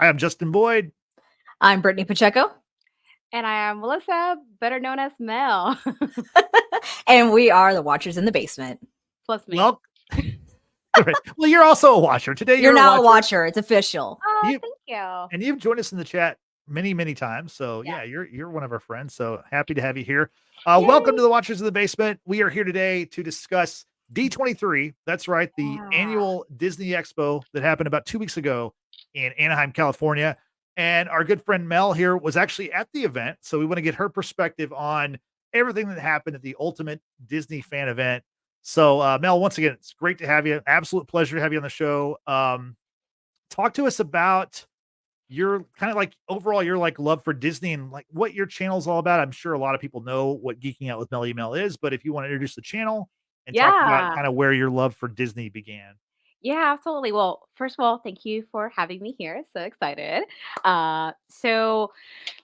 I am Justin Boyd. I'm Brittany Pacheco. And I am Melissa, better known as Mel. And we are the Watchers in the Basement. Plus me. Well, right. Well, you're also a watcher. Today You're you're now a a watcher. It's official. Oh, You- thank you. And you've joined us in the chat many times. So Yeah. you're one of our friends. So happy to have you here. Yay. Welcome to the Watchers in the Basement. We are here today to discuss D23. That's right, the annual Disney Expo that happened about 2 weeks ago in Anaheim, California. And our good friend Mel here was actually at the event. So we want to get her perspective on everything that happened at the ultimate Disney fan event. So Mel, once again, it's great to have you. Absolute pleasure to have you on the show. Talk to us about your kind of like overall your like love for Disney and like what your channel's all about. I'm sure a lot of people know what Geeking Out with MellyMel is, but if you want to introduce the channel and talk about Yeah. kind of where your love for Disney began. Yeah, absolutely. Well, first of all, thank you for having me here. So excited. So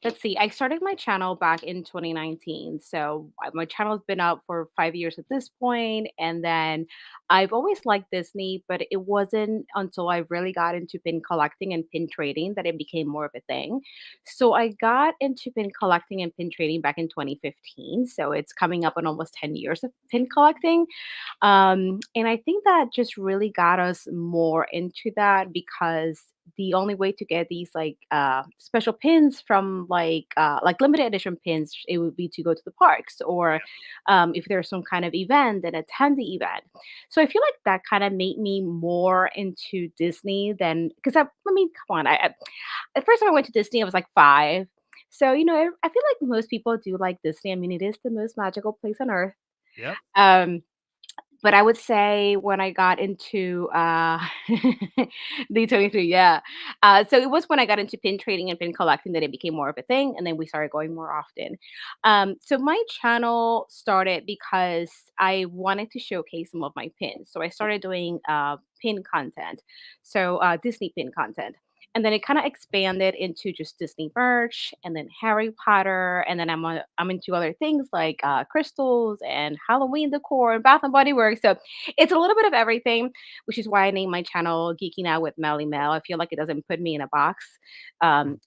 let's see. I started my channel back in 2019. So my channel's been up for 5 years at this point, and then I've always liked Disney, but it wasn't until I really got into pin collecting and pin trading that it became more of a thing. So I got into pin collecting and pin trading back in 2015. So it's coming up on almost 10 years of pin collecting. And I think that just really got us more into that because the only way to get these special pins from like limited edition pins, it would be to go to the parks or if there's some kind of event, then attend the event. So I feel like that kind of made me more into Disney than because I mean, come on, at first when I went to Disney, I was like 5. So I feel like most people do like Disney. I mean, it is the most magical place on earth. Yep. But I would say when I got into D23, yeah. So it was when I got into pin trading and pin collecting that it became more of a thing, and then we started going more often. So my channel started because I wanted to showcase some of my pins. So I started doing pin content, so Disney pin content. And then it kind of expanded into just Disney merch, and then Harry Potter, and then I'm into other things like crystals and Halloween decor and Bath and Body Works. So it's a little bit of everything, which is why I named my channel Geeking Out with MellyMel. I feel like it doesn't put me in a box.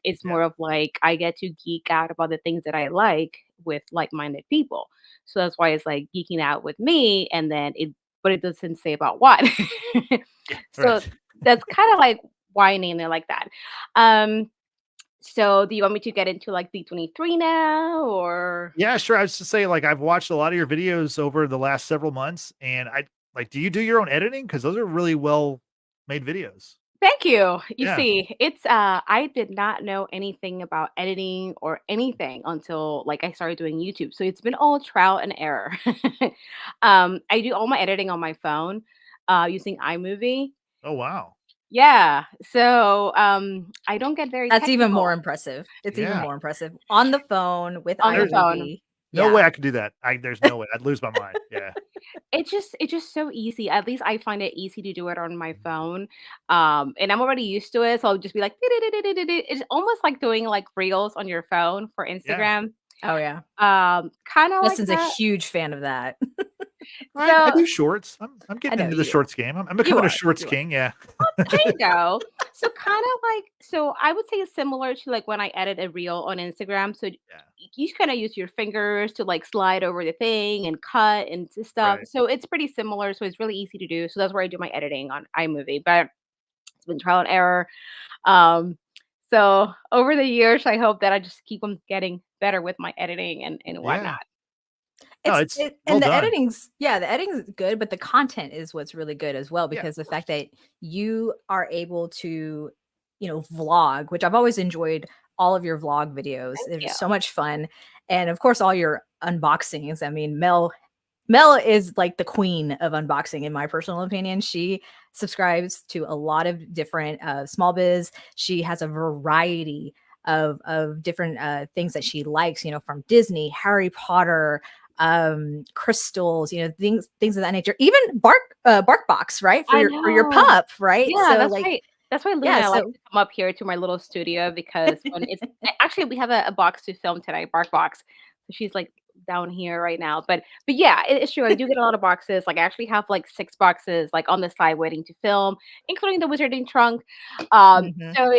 It's more of like I get to geek out about the things that I like with like-minded people. So that's why it's like geeking out with me, and then but it doesn't say about what. So Right. that's kind of like why I named it like that. So do you want me to get into like D23 now or? Yeah, sure. I was to say, like, I've watched a lot of your videos over the last several months, and I like, do you do your own editing? Because those are really well made videos. Thank you. You Yeah. see, it's I did not know anything about editing or anything until like I started doing YouTube. So it's been all trial and error. I do all my editing on my phone using iMovie. Oh, wow. Yeah. So I don't get very That's even more technical impressive. It's even Yeah. more impressive. On the phone with on the phone. iMovie. No Yeah. way I could do that. There's no way. I'd lose my mind. Yeah. It's just so easy. At least I find it easy to do it on my phone. And I'm already used to it. So I'll just be like, it's almost like doing like reels on your phone for Yeah. Instagram. Oh yeah. Kind of like Justin's a that. huge fan of that. I So do shorts. I'm getting know into the you do. shorts game. I'm You becoming a are. shorts You are. king. Yeah. there you go. So kind of like so I would say it's similar to like when I edit a reel on Instagram. So Yeah. you kind of use your fingers to like slide over the thing and cut and stuff. Right. So it's pretty similar. So it's really easy to do. So that's where I do my editing on iMovie. But it's been trial and error. Um, so over the years, I hope that I just keep on getting better with my editing and Yeah. whatnot. No, it's well And the done. editing's good, but the content is what's really good as well Yeah, because the of fact that you are able to, vlog, which I've always enjoyed all of your vlog videos. Thank They're you. just so much fun. And of course all your unboxings. I mean, Mel is like the queen of unboxing in my personal opinion. She subscribes to a lot of different small biz. She has a variety of different things that she likes, from Disney, Harry Potter, crystals, things of that nature. Even bark box, right? For I your know. pup, right? Yeah, So that's like, right. That's why Lou and yeah, I like so to come up here to my little studio because when it's actually we have a box to film today, Bark Box. So she's like down here right now. But yeah, it's true. I do get a lot of boxes. Like I actually have like 6 boxes like on the side waiting to film, including the wizarding trunk. mhm. So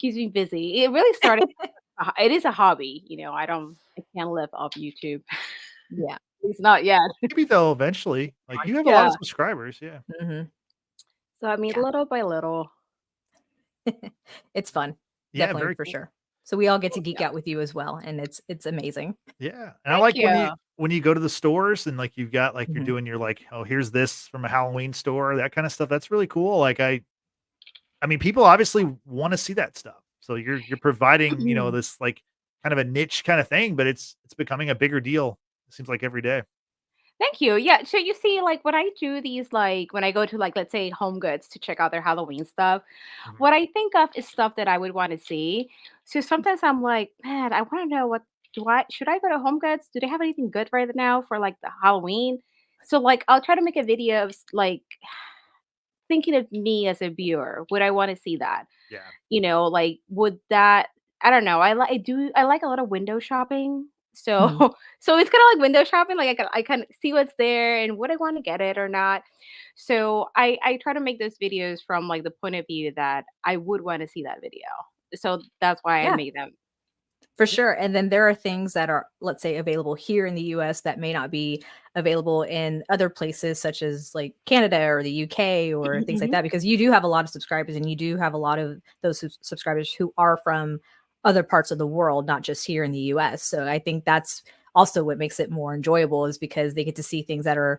keeps me busy. It really started. It is a hobby, you know. I can't live off YouTube. Yeah. At least not yet. Maybe though eventually. Like you have a lot of Yeah. subscribers. Yeah. Mhm. So I mean, Yeah. little by little. It's fun. Yeah. Definitely Very for cool. sure. So we all get to Thank geek you. out with you as well, and it's amazing. Yeah, and I Thank like you. when you go to the stores and, like, you've got, like, you're Mhm. doing your, like, "Oh, here's this from a Halloween store," that kinda stuff, that's really cool, like, I mean, people obviously wanna see that stuff, so you're providing, this, like, kind of a niche kinda thing, but it's becoming a bigger deal, it seems like every day. Thank you. Yeah. So you see, like when I do these, like when I go to like let's say Home Goods to check out their Halloween stuff, Mhm. what I think of is stuff that I would want to see. So sometimes I'm like, man, I want to know what do I should I go to Home Goods? Do they have anything good right now for like the Halloween? So like I'll try to make a video of like thinking of me as a viewer. Would I want to see that? Yeah. You know, like, would that I don't know, I like a lot of window shopping. So Mhm. so it's kinda like window shopping, like, I kinda see what's there and would I wanna get it or not. So I try to make those videos from, like, the point of view that I would wanna see that video. So that's why I Yeah. made them. For Yeah. sure, and then there are things that are, let's say, available here in the US that may not be available in other places such as, like, Canada or the UK or things like Mhm. that, because you do have a lot of subscribers, and you do have a lot of those subscribers who are from other parts of the world, not just here in the US, so I think that's also what makes it more enjoyable is because they get to see things that are,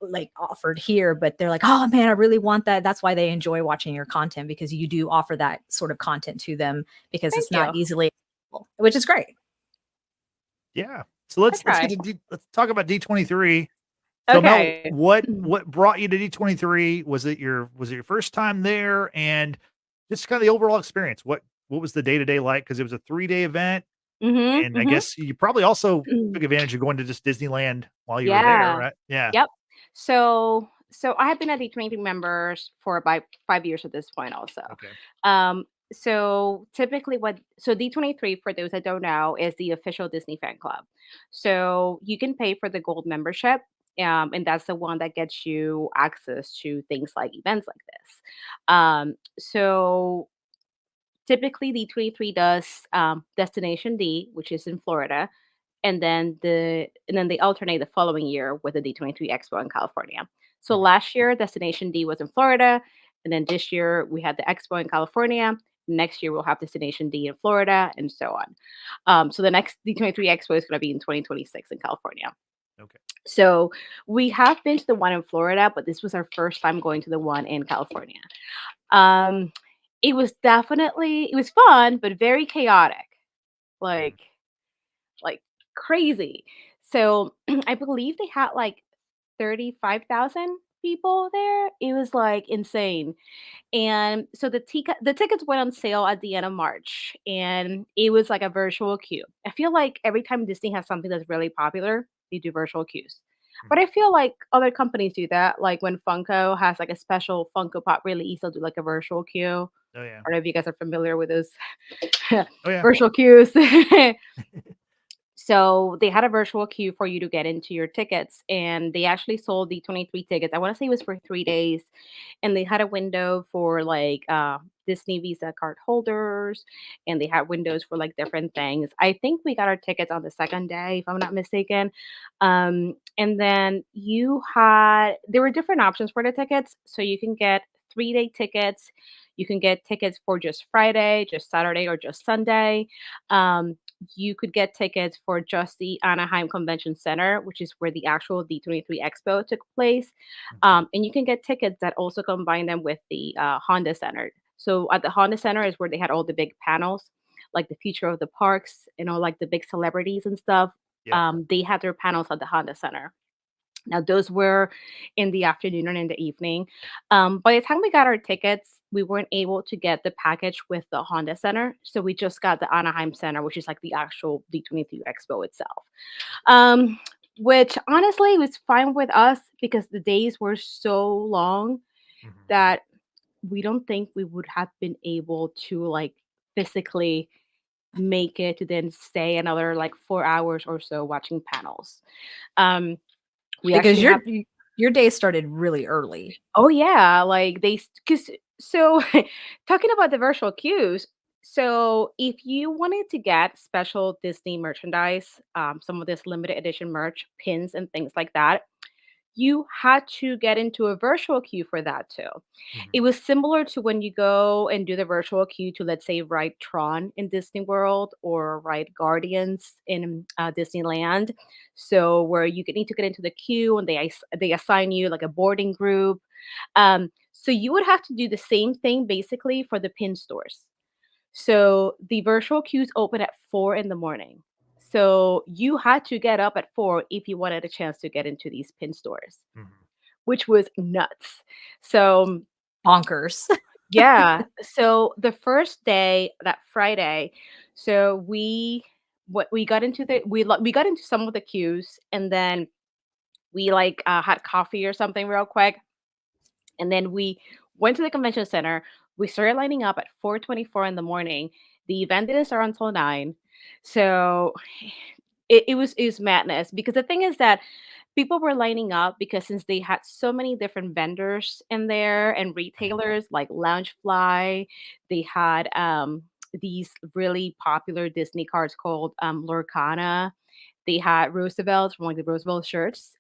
like, offered here, but they're like, "Oh, man, I really want that." That's why they enjoy watching your content because you do offer that sort of content to them because Thank it's not you. easily available, which is great. Yeah. So I let's get try. to let's talk about D23. So Mel, Okay. what brought you to D23? Was it your first time there? And just kind of the overall experience. What was the day-to-day like? Because it was a 3-day event, Mhm, and I mhm. guess you probably also took advantage of going to just Disneyland while you were there, Yeah. right? Yeah. Yep. So I have been a D23 members for about 5 years at this point also. Okay. Um, so typically so D23 for those that don't know is the official Disney fan club. So you can pay for the gold membership. And that's the one that gets you access to things like events like this. So typically D23 does Destination D, which is in Florida, and then they alternate the following year with the D23 Expo in California. So Mhm. last year Destination D was in Florida, and then this year we had the Expo in California. Next year we'll have Destination D in Florida, and so on. So the next D23 Expo is going to be in 2026 in California. Okay. So we have been to the one in Florida, but this was our first time going to the one in California. Um, it was fun, but very chaotic. Mhm. Like like crazy. So I believe they had like 35,000 people there. It was like insane. And so the tickets went on sale at the end of March and it was like a virtual queue. I feel like every time Disney has something that's really popular, they do virtual queues. But Mhm. I feel like other companies do that. Like when Funko has like a special Funko Pop release, they'll do like a virtual queue. Oh yeah. I don't know if you guys are familiar with those Oh yeah. virtual queues. So they had a virtual queue for you to get into your tickets, and they actually sold the 23 tickets. I want to say it was for 3 days, and they had a window for like Disney Visa card holders, and they had windows for like different things. I think we got our tickets on the second day, if I'm not mistaken. And then there were different options for the tickets, so you can get 3-day tickets. You can get tickets for just Friday, just Saturday, or just Sunday. Um, you could get tickets for just the Anaheim Convention Center, which is where the actual D23 Expo took place. Mhm. And you can get tickets that also combine them with the Honda Center. So at the Honda Center is where they had all the big panels, like the future of the parks and all like the big celebrities and stuff. Yep. They had their panels at the Honda Center. Now, those were in the afternoon and in the evening. By the time we got our tickets, we weren't able to get the package with the Honda Center. So we just got the Anaheim Center, which is like the actual D23 Expo itself. Um, which honestly was fine with us because the days were so long Mhm. that we don't think we would have been able to like physically make it to then stay another like 4 hours or so watching panels. Um, we Because actually have your day started really early. Oh yeah, like because so talking about the virtual queues, So if you wanted to get special Disney merchandise, some of this limited edition merch, pins and things like that, you had to get into a virtual queue for that too. Mhm. It was similar to when you go and do the virtual queue to, let's say, ride Tron in Disney World or ride Guardians in Disneyland. So where you need to get into the queue and they assign you like a boarding group. So you would have to do the same thing basically for the pin stores. So the virtual queues open at 4 in the morning. So you had to get up at 4 if you wanted a chance to get into these pin stores, Mhm. which was nuts. So Bonkers. yeah, so the first day, that Friday, so we got into we got into some of the queues, and then we like had coffee or something real quick, and then we went to the convention center. We started lining up at 4:24 in the morning. The event didn't start until 9. So it was madness because the thing is that people were lining up because since they had so many different vendors in there and Mhm. retailers like Loungefly, they had these really popular Disney cards called Lorcana. They had Roosevelt from like the Roosevelt shirts.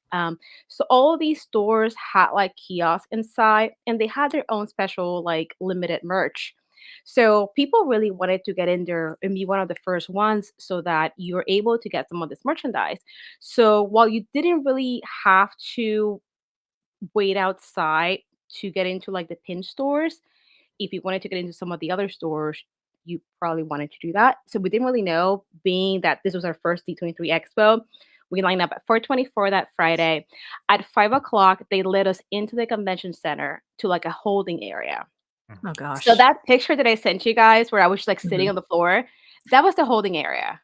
So all of these stores had like kiosks inside, and they had their own special like limited merch. So people really wanted to get in there and be one of the first ones so that you're able to get some of this merchandise. So while you didn't really have to wait outside to get into like the pin stores, if you wanted to get into some of the other stores, you probably wanted to do that. So we didn't really know, being that this was our first D23 Expo. We lined up at 4:24 that Friday. At 5 o'clock, they led us into the convention center to like a holding area. Mhm. Oh So gosh. that picture that I sent you guys, where I was like sitting Mhm. on the floor, that was the holding area.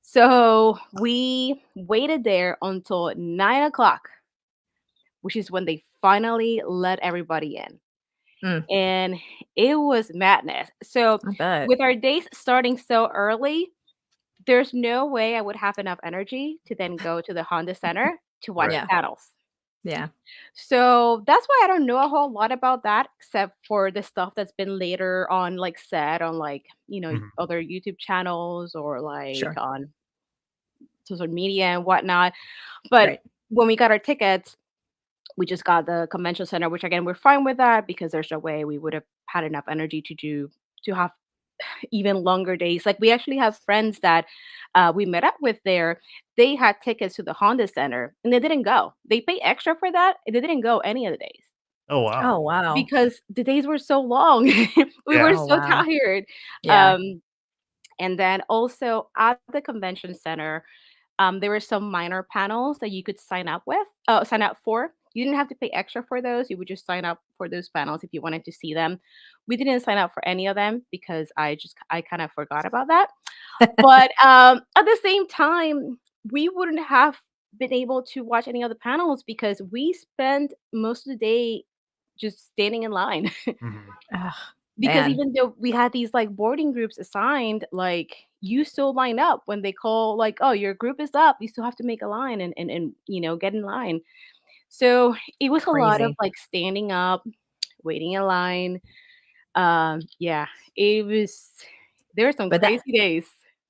So we waited there until 9 o'clock, which is when they finally let everybody in. Mm, And it was madness. So I bet. with our days starting so early, there's no way I would have enough energy to then go to the Honda Center to watch Right. the Yeah. panels. Yeah. So that's why I don't know a whole lot about that, except for the stuff that's been later on, like said on like, Mhm. other YouTube channels or like Sure. on social media and whatnot. But Right. when we got our tickets, we just got the convention center, which again, we're fine with that because there's no way we would have had enough energy to have even longer days. Like we actually have friends that we met up with there. They had tickets to the Honda Center and they didn't go. They paid extra for that and they didn't go any of the days Oh, wow. Oh, wow. because the days were so long. We were Yeah. Oh, so wow. tired. Yeah. Um, and then also at the convention center, there were some minor panels that you could sign up for. You didn't have to pay extra for those. You would just sign up for those panels if you wanted to see them. We didn't sign up for any of them because I kind of forgot about that. But at the same time, we wouldn't have been able to watch any of the panels because we spent most of the day just standing in line. Mhm. Ugh, Because man. even though we had these like boarding groups assigned, like you still line up when they call like, oh, your group is up. You still have to make a line and get in line. So it was a lot of Crazy. like standing up, waiting in line. Yeah, it was there were some But that crazy days.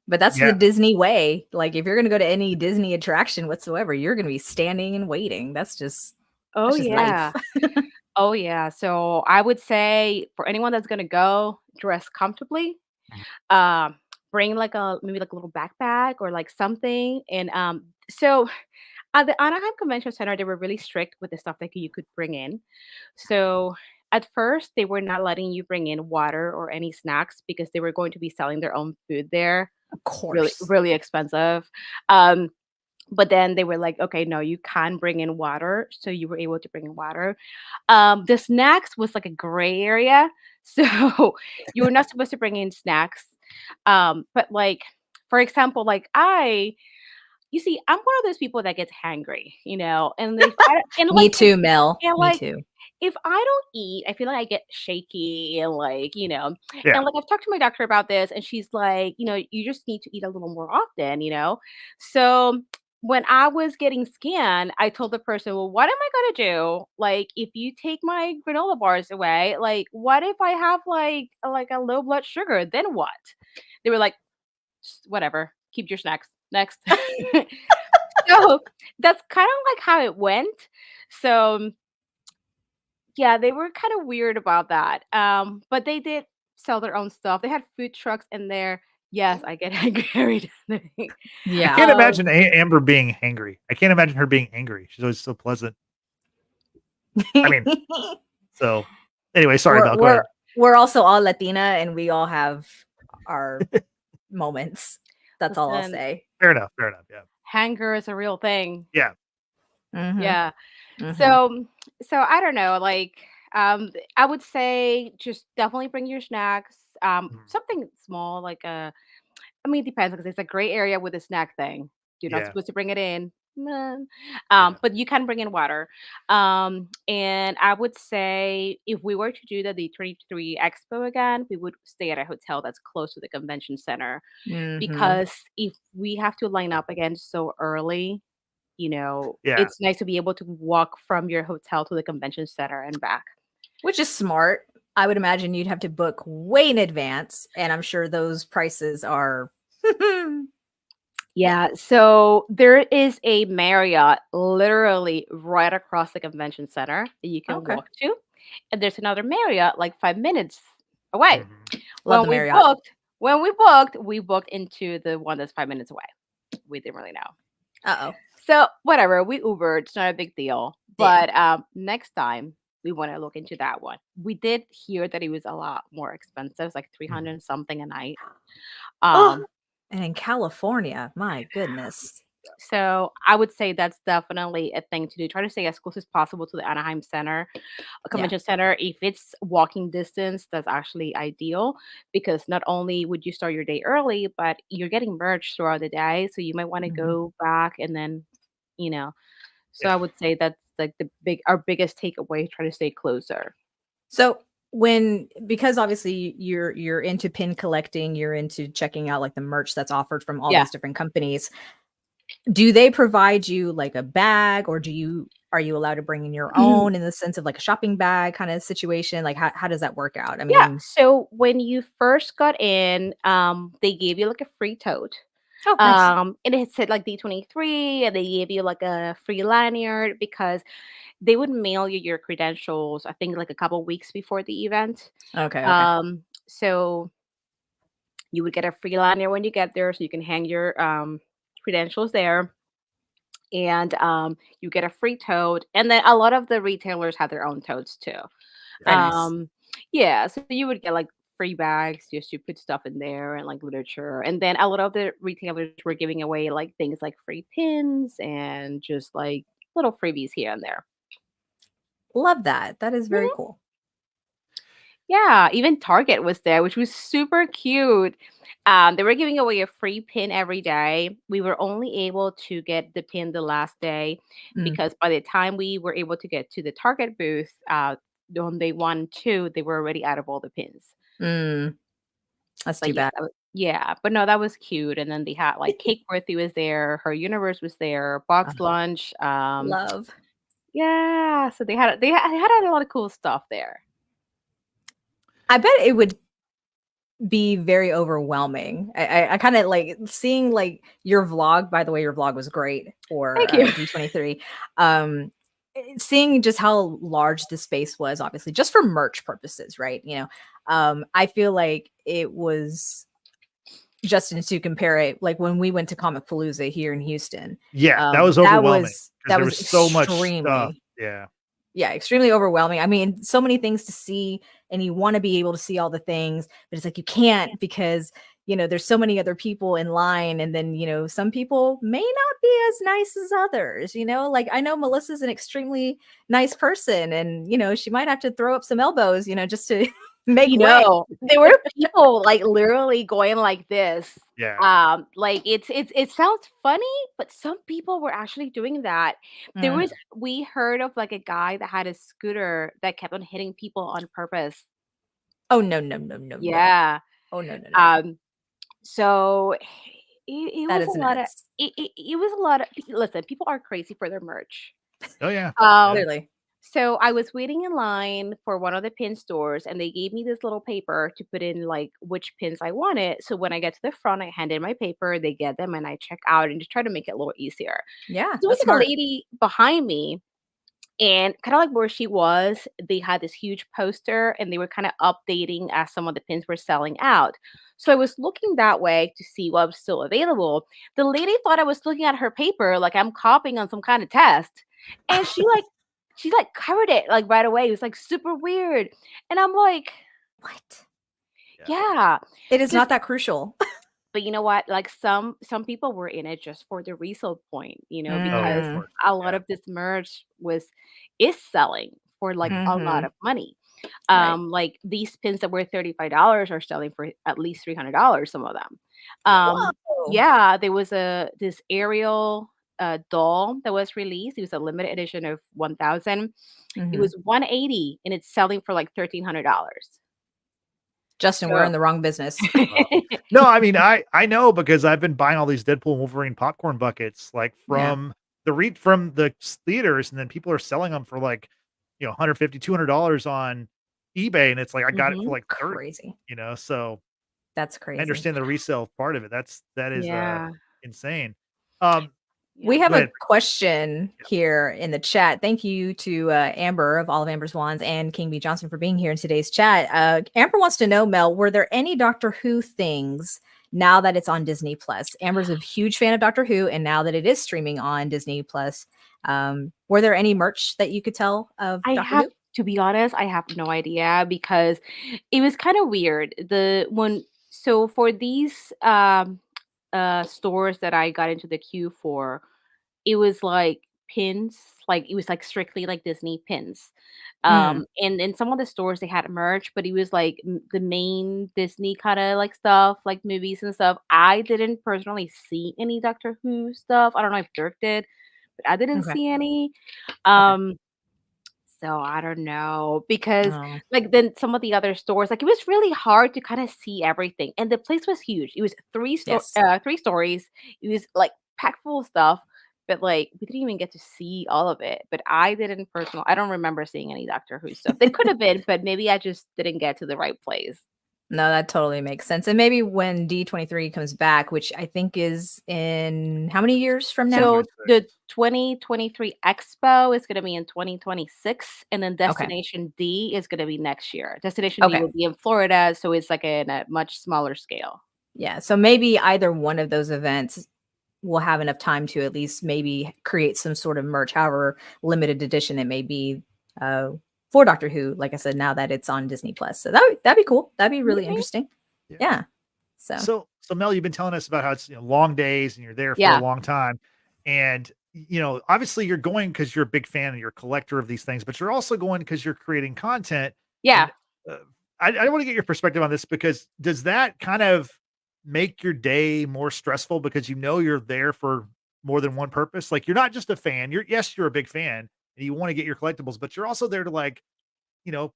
but that's the Yeah. Disney way. Like, if you're gonna go to any Disney attraction whatsoever, you're gonna be standing and waiting. Oh That's just life. yeah. Oh yeah. So I would say for anyone that's gonna go, dress comfortably. Mhm. Um, bring like maybe like a little backpack or like something. And so at the Anaheim Convention Center, they were really strict with the stuff that you could bring in. So at first, they were not letting you bring in water or any snacks because they were going to be selling their own food there, Of really, course. really expensive. Um, but then they were like, okay, no, you can bring in water. So you were able to bring in water. The snacks was like a gray area. So you were not supposed to bring in snacks. But like, for example, you see, I'm one of those people that gets hangry, and if I and Me like too, Mel. and Me like too. if I don't eat, I feel like I get shaky and Yeah. and like I've talked to my doctor about this, and she's like, you just need to eat a little more often. So when I was getting scanned, I told the person, "Well, what am I gonna do? Like, if you take my granola bars away, like, what if I have like a low blood sugar? Then what?" They were like, Whatever, keep your snacks. Next." So that's kind of like how it went. So yeah, they were kind of weird about that. But they did sell their own stuff. They had food trucks in there. Yes, I get angry every day. I Yeah. can't imagine Amber being angry. I can't imagine her being angry. She's always so pleasant. I mean, so anyway, sorry, we're Mel. Go we're ahead. we're also all Latina and we all have our moments. That's all I'll Listen, say. Fair enough. Fair enough. Yeah. hunger is a real thing. Yeah. Mhm. Yeah. Mhm. So I don't know, like, I would say just definitely bring your snacks. Mhm. Something small, like I mean, it depends because it's a gray area with the snack thing. You're not Yeah. supposed to bring it in. Meh. Yeah. But you can bring in water. And I would say if we were to do the D23 Expo again, we would stay at a hotel that's close to the convention center Mhm. because if we have to line up again so early, Yeah. it's nice to be able to walk from your hotel to the convention center and back. Which is smart. I would imagine you'd have to book way in advance, and I'm sure those prices are Yeah, so there is a Marriott literally right across the convention center that you can okay. walk to, and there's another Marriott like 5 minutes away. Mhm. Love the When we Marriott. booked, we booked into the one that's 5 minutes away. We didn't really know. Uh-oh. So whatever, we Ubered, it's not a big deal. Yeah. But next time we want to look into that one. We did hear that it was a lot more expensive, it's like Mhm. 300 something a night. Oh, Um, and in California, my goodness. so I would say that's definitely a thing to do. Try to stay as close as possible to the Anaheim Center, a Yeah. convention center. If it's walking distance, that's actually ideal because not only would you start your day early, but you're getting merged throughout the day. So you might want to Mhm. go back and then, you know. So Yeah. I would say that's like our biggest takeaway. Try to stay closer. So because obviously you're into pin collecting, you're into checking out like the merch that's offered from all Yeah. these different companies. Do they provide you like a bag or are you allowed to bring in your own in the sense of like a shopping bag kind of situation? Like how does that work out? I Yeah. mean, So when you first got in, they gave you like a free tote. oh, nice. And it said like D23, and they gave you like a free lanyard because they would mail you your credentials, I think like a couple weeks before the event. Okay, okay. So you would get a free lanyard when you get there, so you can hang your credentials there. And you get a free tote, and then a lot of the retailers have their own totes too. Very nice. Um, yeah, so you would get like free bags just to put stuff in there and like literature. And then a lot of the retailers were giving away like things like free pins and just like little freebies here and there. Love that. That is very Mhm. cool. Yeah, even Target was there, which was super cute. They were giving away a free pin every day. We were only able to get the pin the last day Mm, because by the time we were able to get to the Target booth, on day 1, 2, they were already out of all the pins. mm, that's But too yeah, bad. yeah, but no, that was cute. And then they had like Cake Worthy was there, Her Universe was there, Uh, Box Lunch. love. Yeah, so they had a lot of cool stuff there. I bet it would be very overwhelming. I kind of like seeing like your vlog. By the way, your vlog was great for Thank you. D23. Um, seeing just how large the space was, obviously, just for merch purposes, right? I feel like it was just to compare it, like when we went to Comic Palooza here in Houston. Yeah. That was That overwhelming was because that there was was so much stuff. extremely Yeah. yeah, extremely overwhelming. I mean, so many things to see, and you want to be able to see all the things, but it's like you can't because there's so many other people in line, and then some people may not be as nice as others. Like I know Melissa's an extremely nice person, and she might have to throw up some elbows, just to make way. There were people like literally going like this. Yeah. Like it sounds funny, but some people were actually doing that. Mm. We heard of like a guy that had a scooter that kept on hitting people on purpose. Oh no, no, no, no, no. Yeah. Oh no, no, no, no. Um, so it That was a is lot of nuts. it was a lot of listen, people are crazy for their merch. Oh yeah. Yeah. Um, Clearly. so I was waiting in line for one of the pin stores and they gave me this little paper to put in like which pins I wanted. So when I get to the front, I hand in my paper, they get them and I check out and just try to make it a little easier. Yeah, There was that's like a smart. lady behind me and kind of like where she was, they had this huge poster and they were kind of updating as some of the pins were selling out. So I was looking that way to see what was still available. The lady thought I was looking at her paper like I'm copying on some kind of test. And she covered it like right away. It was like super weird. And I'm like, What? Yeah. yeah. It is Because not that crucial. but you know what? Like some people were in it just for the resale point, Oh yeah. because Of Mm, course. a lot Yeah. of this merch is selling for like Mhm. a lot mhm. of money. Right. Like these pins that were $35 are selling for at least $300, some of them. Yeah. Whoa. Yeah, there was this Ariel doll that was released. It was a limited edition of 1,000. It Mhm. was 180 and it's selling for like $1,300. Justin, we're So in the wrong business. Wow. No, I mean, I know because I've been buying all these Deadpool and Wolverine popcorn buckets, like, Yeah. from the theaters, and then people are selling them for, like, 150, $200 on eBay, and it's like, I got it for, mhm. like, 30, Crazy. so That's I crazy. understand the resale part of it. That is, Yeah. insane. Um, We Yeah. have Go a ahead. question here in the chat. Thank you to Amber of all of Amber's Wands and King B. Johnson for being here in today's chat. Amber wants to know, Mel, were there any Doctor Who things now that it's on Disney Plus? Amber's a huge fan of Doctor Who, and now that it is streaming on Disney Plus, were there any merch that you could tell of I Doctor have Who? to be honest, I have no idea because it was kind of weird. The when so for these stores that I got into the queue for, it was like pins, like it was like strictly like Disney pins. Mm, And in some of the stores they had merch, but it was like the main Disney kind of like stuff, like movies and stuff. I didn't personally see any Doctor Who stuff. I don't know if Dirk did, but I didn't okay. see any. Okay. Um, so I don't know because Oh, like then some of the other stores, like it was really hard to kind of see everything. And the place was huge. It was yes. 3 stories. It was like packed full of stuff, but like we didn't even get to see all of it. But I don't remember seeing any Doctor Who stuff. They could have been, but maybe I just didn't get to the right place. No, that totally makes sense. And maybe when D23 comes back, which I think is in how many years from now? So 2026. the 2023 Expo is going to be in 2026, and then Okay. Destination D is going to be next year. Destination D Okay. will be in Florida, so it's like in a much smaller scale. Yeah. So maybe either one of those events will have enough time to at least maybe create some sort of merch, however limited edition it may be, uh, for Doctor Who. Like I said, now that it's on Disney Plus, so that'd be cool. That'd be really Maybe. interesting. Yeah. Yeah. So So Mel, you've been telling us about how it's, long days and you're there for a Yeah. long time. And, obviously you're going because you're a big fan and you're a collector of these things, but you're also going because you're creating content. Yeah. And uh, I want to get your perspective on this because does that kind of make your day more stressful because you're there for more than one purpose? Like you're not just a fan. You're a big fan and you want to get your collectibles, but you're also there to like, you know,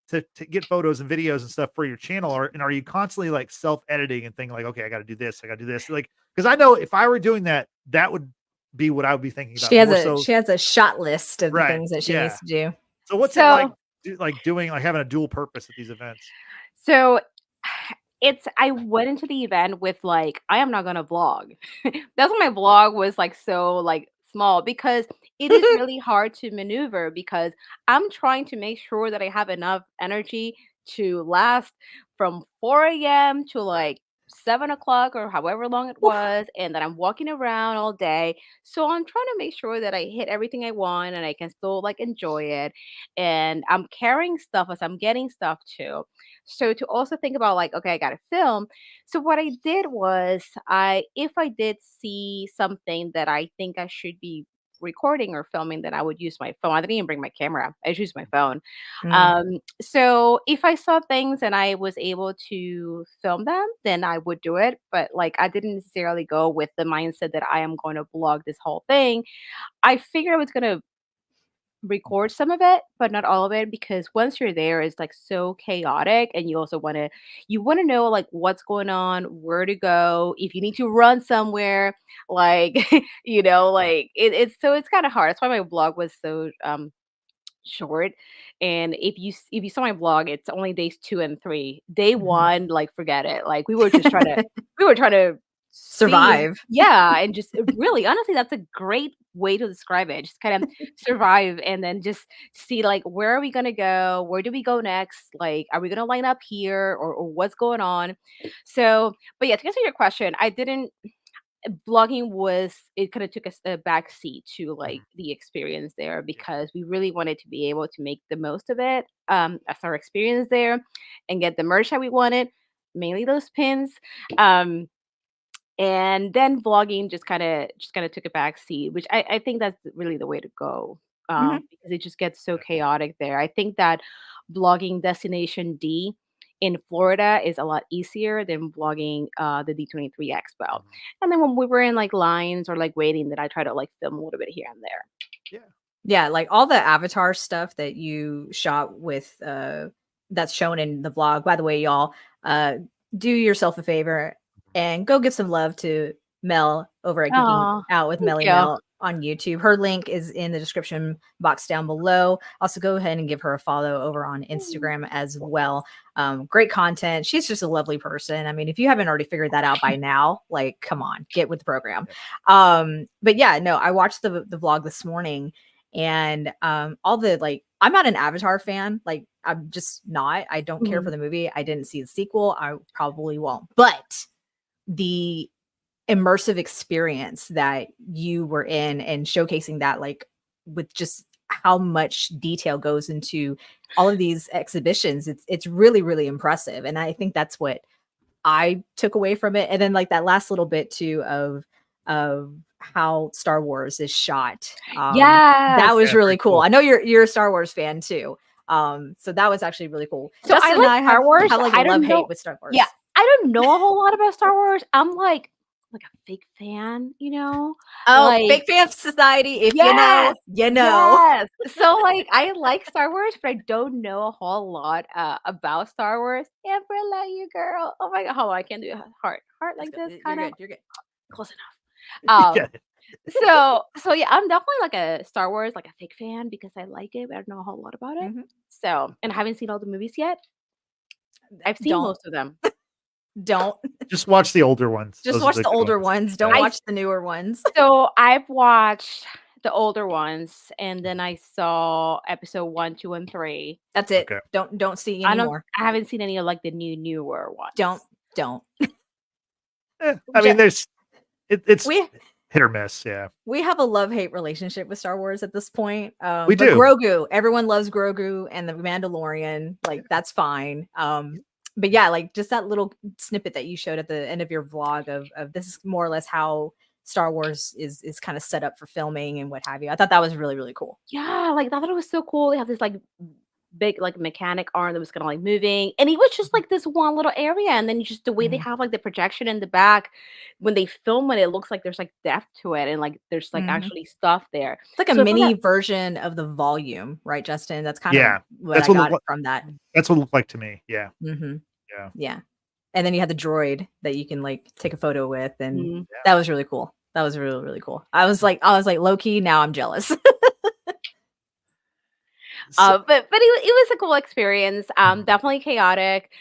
to get photos and videos and stuff for your channel, are you constantly, like, self-editing and thinking like, "Okay, I gotta do this, I gotta do this," like, because I know if I were doing that, that would be what I would be thinking she about has more a so. she has a shot list of the Right, things that she yeah. needs to do. So what's it like So doing like, having a dual purpose at these events? so I went into the event with like I am not gonna vlog. That's why my vlog was like so like small because it is really hard to maneuver because I'm trying to make sure that I have enough energy to last from 4 a.m. to Right. like 7 o'clock or however long it Oof. was, and that I'm walking around all day. So I'm trying to make sure that I hit everything I want and I can still like enjoy it. And I'm carrying stuff as I'm getting stuff too. So to also think about like, okay, I got to film. So what I did was if I did see something that I think I should be recording or filming, then I would use my phone. I didn't even bring my camera. I just used my phone. Mm, So if I saw things and I was able to film them, then I would do it. But like I didn't necessarily go with the mindset that I am going to vlog this whole thing. I figured I was going to record some of it, but not all of it because once you're there, it's like so chaotic, and you want to know like what's going on, where to go, if you need to run somewhere, like like it's kind of hard. That's why my blog was so short. And if you saw my blog, it's only days 2 and 3. Day Mhm. one, like forget it. Like we were trying to see, Survive. yeah, and just really honestly, that's a great way to describe it. Just kind of survive and then just see like where are we gonna go? Where do we go next? Like, are we gonna line up here or what's going on? So, but yeah, to answer your question, I didn't vlogging was it kind of took us a back seat to like the experience there because we really wanted to be able to make the most of it as our experience there and get the merch that we wanted, mainly those pins. um and then vlogging just kind of took a back seat, which I think that's really the way to go, Mhm. because it just gets so chaotic there. I think that vlogging Destination D in Florida is a lot easier than vlogging the D23 Expo. Mhm. And then when we were in like lines or like waiting, then I try to like film a little bit here and there. Yeah. Yeah, like all the avatar stuff that you shot with that's shown in the vlog. By the way, y'all, uh do yourself a favor and go give some love to Mel over at Geeking Oh, Out with thank you. MellyMel on YouTube. Her link is in the description box down below. Also, go ahead and give her a follow over on Instagram as well. Great content. She's just a lovely person. I mean, if you haven't already figured that out by now, like, come on, get with the program. Yeah. But yeah, no, I watched the vlog this morning and all the like I'm not an Avatar fan, like I'm just not. I don't care for Mhm. the movie. I didn't see the sequel. I probably won't. But the immersive experience that you were in and showcasing that like with just how much detail goes into all of these exhibitions, it's really really impressive, and I think that's what I took away from it. And then like that last little bit too of how Star Wars is shot. That Yes. was Yeah, really very cool. cool. I know you're a Star Wars fan too. So that was actually really cool. So I Justin and like I Star Wars. have like a I don't love-hate know. with Star Yeah, Wars. I don't know a whole lot about Star Wars. I'm like a fake fan, you know? Oh, Like fake fan society. If you know, yes, you know. yes. So like I like Star Wars, but I don't know a whole lot about Star Wars. Ever love you, girl. Oh my god, hold on, I can't do a heart It's like good. this, You're kind of good. You're good. close enough. Yeah. So yeah, I'm definitely like a Star Wars, like a fake fan because I like it, but I don't know a whole lot about it. Mhm. So, and I haven't seen all the movies yet. I've seen Don't most of them. don't Just watch the older ones. just Those are watch the the good older ones. ones. Don't Yeah. I watch the newer ones. So I've watched the older ones, and then Mhm. I saw episode 1, 2, and 3. That's it. Okay. Don't see anymore. I haven't seen any of like the newer Don't ones. don't. I Ju- mean, it's we hit or miss. Yeah. we have a love-hate relationship with Star Wars at this point. We But do. Grogu, everyone loves Grogu and the Mandalorian. Like that's fine. But yeah, like just that little snippet that you showed at the end of your vlog of this is more or less how Star Wars is kind of set up for filming and what have you. I thought that was really really cool. Yeah, like I thought it was so cool. They have this like big like mechanic arm that was kind of like moving, and it was just Mhm. like this one little area, and then just the way they Mhm. have like the projection in the back when they film it, it looks like there's like depth to it, and like there's like Mhm. actually stuff there. It's like a So for mini that, version of the volume, right, Justin? That's kind of Yeah. what That's I what it got look from that. that's what it looked like to me. Yeah. Hmm. Yeah. Yeah. And then you had the droid that you can like take a photo with, and mhm. that was really cool. That was really, really cool. I was like low key, now I'm jealous. So, But it was a cool experience. mhm. Definitely chaotic.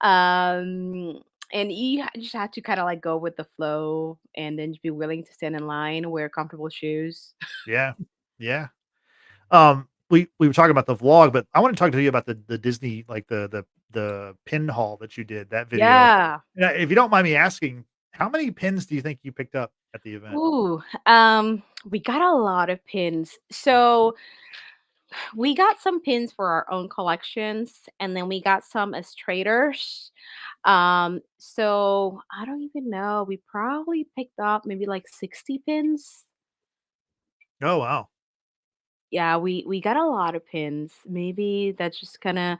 And you just had to kind of like go with the flow, and then just be willing to stand in line, wear comfortable shoes. Yeah. Yeah. We were talking about the vlog, but I want to talk to you about the Disney, like the pin haul that you did, that video. Yeah. If you don't mind me asking, how many pins do you think you picked up at the event? Ooh. We got a lot of pins. So we got some pins for our own collections, and then we got some as traders. So I don't even know. We probably picked up maybe like 60 pins. Oh, wow. Yeah, we got a lot of pins. Maybe that's just kinda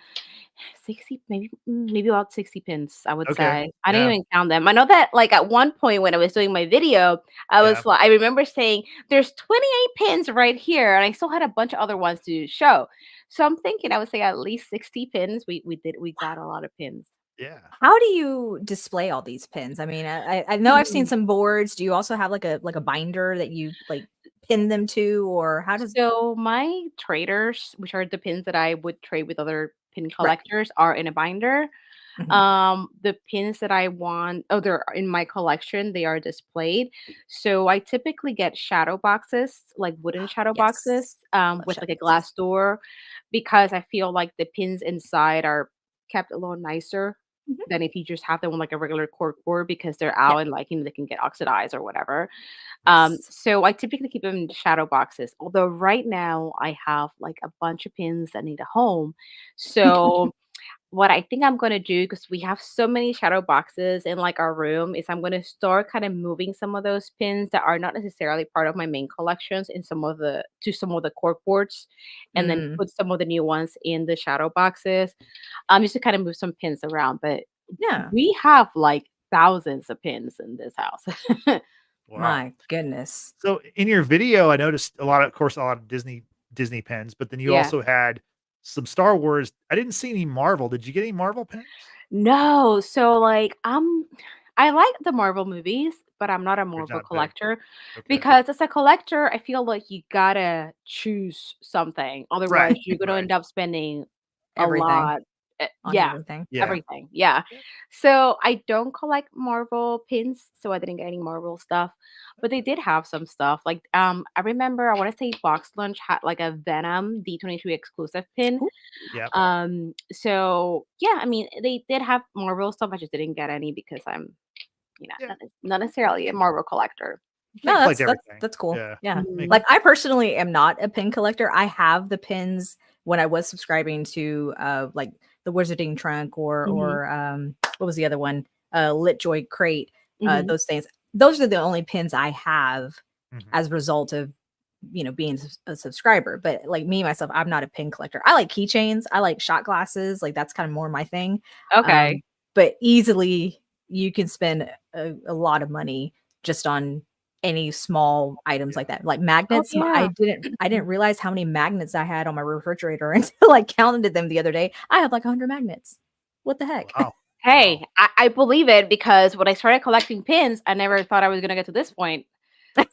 60, maybe about 60 pins, I would Okay. say. I didn't Yeah. even count them. I know that, like, at one point when I was doing my video, Yeah. I remember saying, "There's 28 pins right here," and I still had a bunch of other ones to show. So I'm thinking I would say at least 60 pins. We got a lot of pins. Yeah. How do you display all these pins? I mean, I know I've seen Mhm. some boards. Do you also have like a binder that you like pin them to, or how does So my traders, which are the pins that I would trade with other pin right? collectors, are in a binder. Mhm. The pins that I want, oh, they're in my collection, they are displayed. So I typically get shadow boxes, like wooden shadow Yes, boxes, love with shadow like a boxes. glass door, because I feel like the pins inside are kept a little nicer Mhm. than if you just have them on like a regular cork board because they're Yeah. out and like, they can get oxidized or whatever. Yes. So I typically keep them in shadow boxes. Although right now I have like a bunch of pins that need a home. So what I think I'm gonna do, because we have so many shadow boxes in like our room, is I'm gonna start kind of moving some of those pins that are not necessarily part of my main collections in some of the cork boards, and then Mm, put some of the new ones in the shadow boxes. Just to kind of move some pins around. But yeah. we have like thousands of pins in this house. Wow. My goodness. So in your video, I noticed of course, a lot of Disney pens, but then you Yeah. also had some Star Wars. I didn't see any Marvel. Did you get any Marvel pens? No, so, like, I like the Marvel movies, but I'm not a You're Marvel not big. collector Okay. because as a collector, I feel like you gotta choose something, Right. otherwise you're gonna Right. end up spending a Everything lot. on Yeah, everything. Yeah. everything, yeah. Yeah. So, I don't collect Marvel pins, so I didn't get any Marvel stuff, but they did have some stuff, like, I remember, I wanna say Box Lunch had, like, a Venom D23 exclusive pin. Ooh, Yep. So yeah, I mean, they did have Marvel stuff. I just didn't get any because I'm, Yeah. not necessarily a Marvel collector. I no, collect everything. that's cool. Yeah. Yeah. Makes Mhm. Like I personally am not a pin collector. I have the pins when I was subscribing to like the Wizarding Trunk Mhm. or what was the other one? Litjoy Crate, Mhm. those things. Those are the only pins I have Mhm. as a result of being a subscriber. But like me myself, I'm not a pin collector. I like keychains, I like shot glasses, like that's kind of more my thing. Okay. um but easily you can spend a lot of money just on any small items Yeah. like that, like Oh magnets. yeah. I didn't realize how many magnets I had on my refrigerator until I counted them the other day. I have like 100 magnets. What the heck? Wow. Hey, Wow. I believe it because when I started collecting pins, I never thought I was gonna get to this point.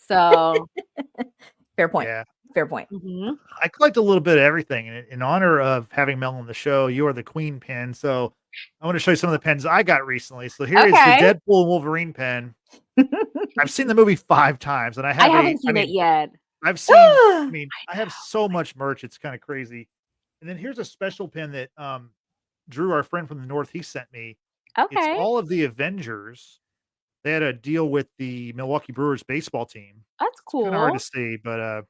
So, Fair point. Yeah. Fair point. mhm. I collect a little bit of everything, and in honor of having Mel on the show, you are the queen pin, so I wanna show you some of the pens I got recently. So here is the Okay. Deadpool and Wolverine pen. I've seen the movie 5 times, and I haven't seen it yet. I have so much merch, it's kinda crazy. And then here's a special pen that, Drew, our friend from the Northeast, sent me. It's Okay. all of the Avengers. They had a deal with the Milwaukee Brewers baseball team. That's It's kinda hard to cool. see, but,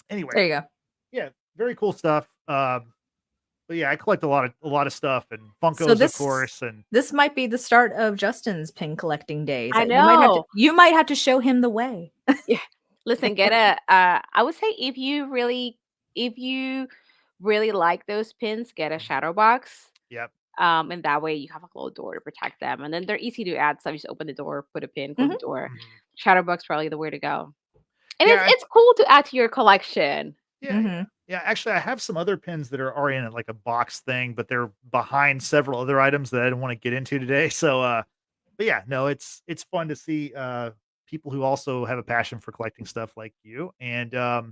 anyway, There you go. yeah, very cool stuff. But yeah, I collect a lot of stuff and So Funkos, of course, and this might be the start of Justin's pin collecting days. I You know. might have to show him the way. Yeah. Listen, get a I would say if you really like those pins, get a Mhm. shadow box. Yep. And that way you have a little door to protect them. And then they're easy to add. So you just open the door, put a pin, close the Mhm. door. Mhm. Shadow box probably the way to go. And Yeah, it's cool to add to your collection. yeah. Mhm. Yeah, actually, I have some other pins that are already in it, like a box thing, but they're behind several other items that I didn't wanna get into today, so, but yeah, no, it's fun to see, people who also have a passion for collecting stuff like you, and, I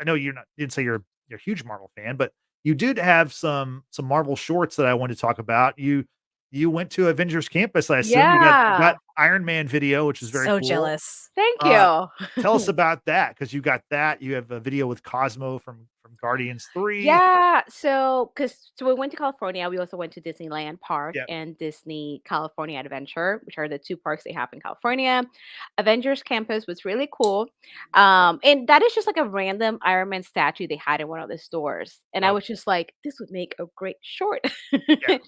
know you didn't say you're a huge Marvel fan, but you did have some Marvel shorts that I wanted to talk about. You went to Avengers Campus, I assume. You Yeah. got Iron Man video, which is very So cool. jealous. Thank Uh, you. Tell us about that because you got that. You have a video with Cosmo from Guardians 3. Yeah, so we went to California, we also went to Disneyland Park Yep. and Disney California Adventure, which are the 2 parks they have in California. Avengers Campus was really cool. And that is just like a random Iron Man statue they had in one of the stores. And I was Okay. just like, this would make a great short. Yeah.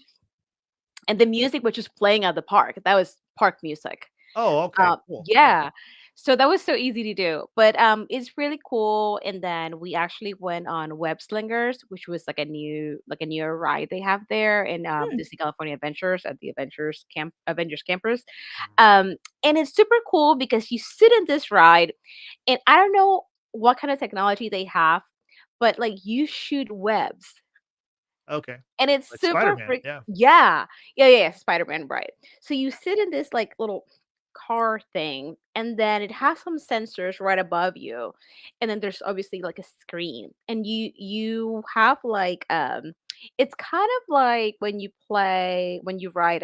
And the music was just playing at the park. That was park music. Oh, okay, cool. Yeah. Yeah. So that was so easy to do. But it's really cool. And then we actually went on Web Slingers, which was like a newer ride they have there in Hmm. Disney California Adventures at the Avengers campus. Mhm. And it's super cool because you sit in this ride, and I don't know what kind of technology they have, but like you shoot webs, Okay. and it's Like super Spider-Man. freak. Yeah. Yeah, Spider-Man, right. So you sit in this like little car thing, and then it has some sensors right above you, and then there's obviously like a screen, and you have like it's kind of like when you ride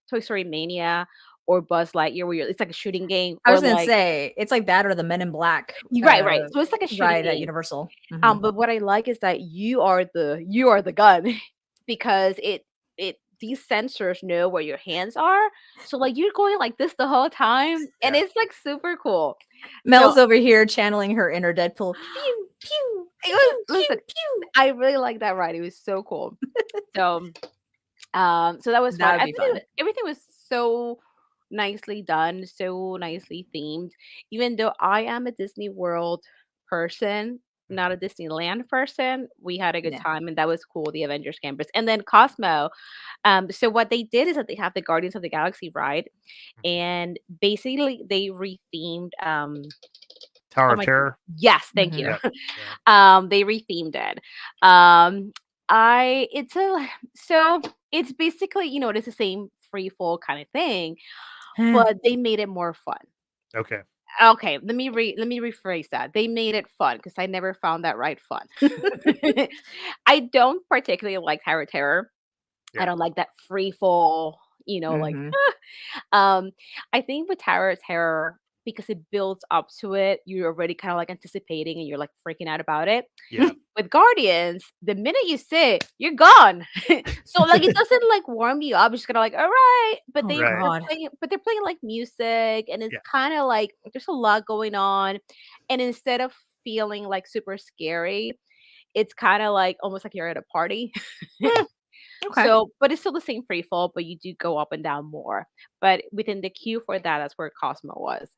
Toy Story Mania or Buzz Lightyear, where it's like a shooting game, I or was gonna like say it's like that or the Men in Black right. So it's like a shooting ride at game. Universal. Mhm. But what I like is that you are the gun because it these sensors know where your hands are. So like you're going like this the whole time, and Yeah. it's like super cool. So Mel's over here channeling her inner Deadpool. Pew pew pew listen, pew pew. I really like that ride. It was so cool. So so that was That fun. would be fun. Everything was so nicely done, so nicely themed. Even though I am a Disney World person, not Mhm. a Disneyland person, we had a good Yeah. time, and that was cool. The Avengers campus, and then Cosmo. So what they did is that they have the Guardians of the Galaxy ride, Mhm. and basically they rethemed. Tower Oh of my, Terror. yes, thank Mhm. you. Yeah. Yeah. They rethemed it. Um, I it's a so it's basically, it's the same free fall kind of thing, but they made it more fun. Okay. Okay, let me rephrase that. They made it fun because I never found that ride fun. I don't particularly like Tower of Terror. I Yeah. don't like that free fall, like Mhm. um, I think with Tower of Terror, because it builds up to it, you're already kind of like anticipating and you're like freaking out about it. Yeah. With Guardians, the minute you sit, you're gone. So like it doesn't like warm you up. It's just kind of like, all right. But Oh Right. they're God. playing, like music, and it's Yeah. kind of like there's a lot going on. And instead of feeling like super scary, it's kind of like almost like you're at a party. Hmm, okay. So, but it's still the same free fall, but you do go up and down more. But within the queue for that, that's where Cosmo was.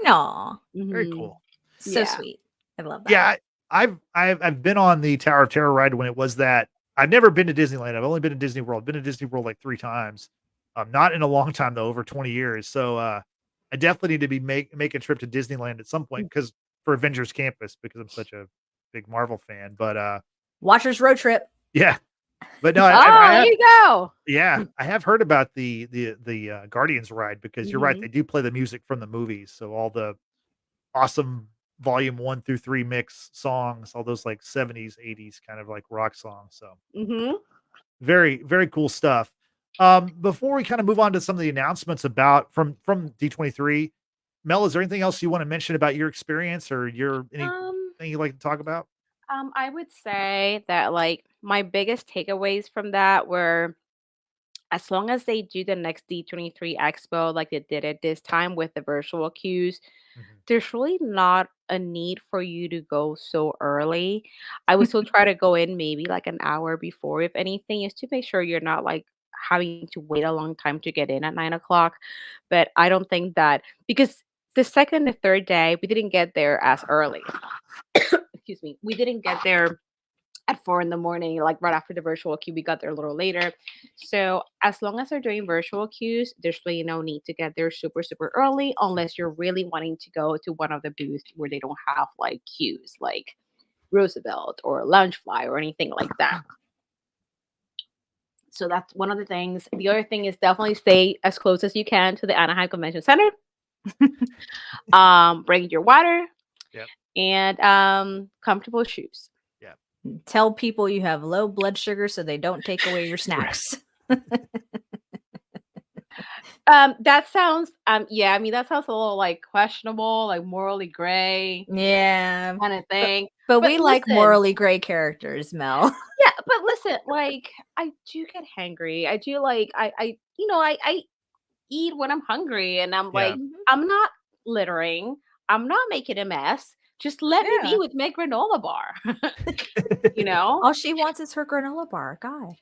Aw, Very Hmm. cool. so Yeah. sweet. I love that. Yeah. I've been on the Tower of Terror ride when it was that. I've never been to Disneyland. I've only been to Disney World. Been to Disney World like 3 times. Not in a long time though, over 20 years. So, I definitely need to be make a trip to Disneyland at some point because for Avengers Campus because I'm such a big Marvel fan. But, Watchers road trip. yeah. But no, I Oh, there have you go. yeah, I have heard about the Guardians ride because you're right, Hmm. they do play the music from the movies. So all the awesome volume 1 through 3 mix songs, all those like 70s, 80s kind of like rock songs. So Hmm. very, very cool stuff. Before we kind of move on to some of the announcements about from D23, Mel, is there anything else you want to mention about your experience or your anything Um, you'd like to talk about? I would say that like my biggest takeaways from that were as long as they do the next D23 Expo like they did it this time with the virtual queues, Mhm. there's really not a need for you to go so early. I would still try to go in maybe like an hour before, if anything, is to make sure you're not like having to wait a long time to get in at 9 o'clock. But I don't think that because the second and third day, we didn't get there as early. Excuse me. We didn't get there at 4 in the morning, like right after the virtual queue. We got there a little later. So as long as they're doing virtual queues, there's really no need to get there super, super early unless you're really wanting to go to one of the booths where they don't have like queues, like Roosevelt or Loungefly or anything like that. So that's one of the things. The other thing is definitely stay as close as you can to the Anaheim Convention Center. Bring your water Yep. and comfortable shoes. Yeah. Tell people you have low blood sugar so they don't take away your snacks. That sounds yeah, I mean that sounds a little like questionable, like morally gray Yeah. kind of But thing. but But we like listen, morally gray characters, Mel. yeah, but listen, like I do get hangry. I do like I eat when I'm hungry, and I'm Yeah. like, I'm not littering, I'm not making a mess. Just let me be Yeah. with my granola bar, you know? All she wants is her granola bar. God.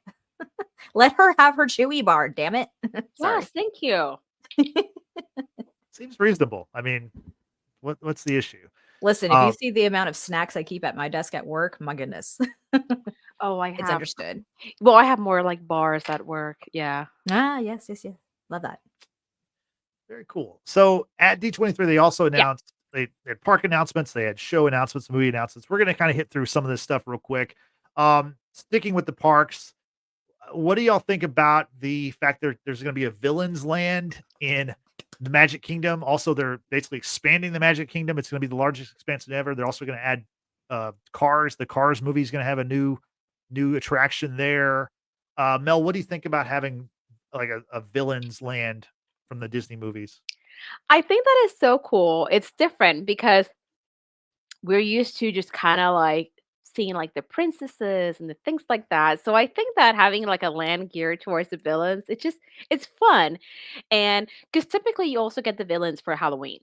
Let her have her chewy bar, damn it. Yes, Sorry. thank you. Seems reasonable. I mean, What's the issue? Listen, if you see the amount of snacks I keep at my desk at work, my goodness. Oh, I It's have. understood. Well, I have more like bars at work. Yeah. Ah, yes, yes, yes. Love that. Very cool. So at D23, they also Yeah. announced they had park announcements, they had show announcements, movie announcements. We're going to kind of hit through some of this stuff real quick. Sticking with the parks, what do y'all think about the fact that there's going to be a villains land in the Magic Kingdom? Also, they're basically expanding the Magic Kingdom. It's going to be the largest expansion ever. They're also going to add Cars. The Cars movie is going to have a new attraction there. Mel, what do you think about having like a villains land from the Disney movies? I think that is so cool. It's different because we're used to just kind of like seeing like the princesses and the things like that. So I think that having like a land geared towards the villains, it's fun. And because typically you also get the villains for Halloween.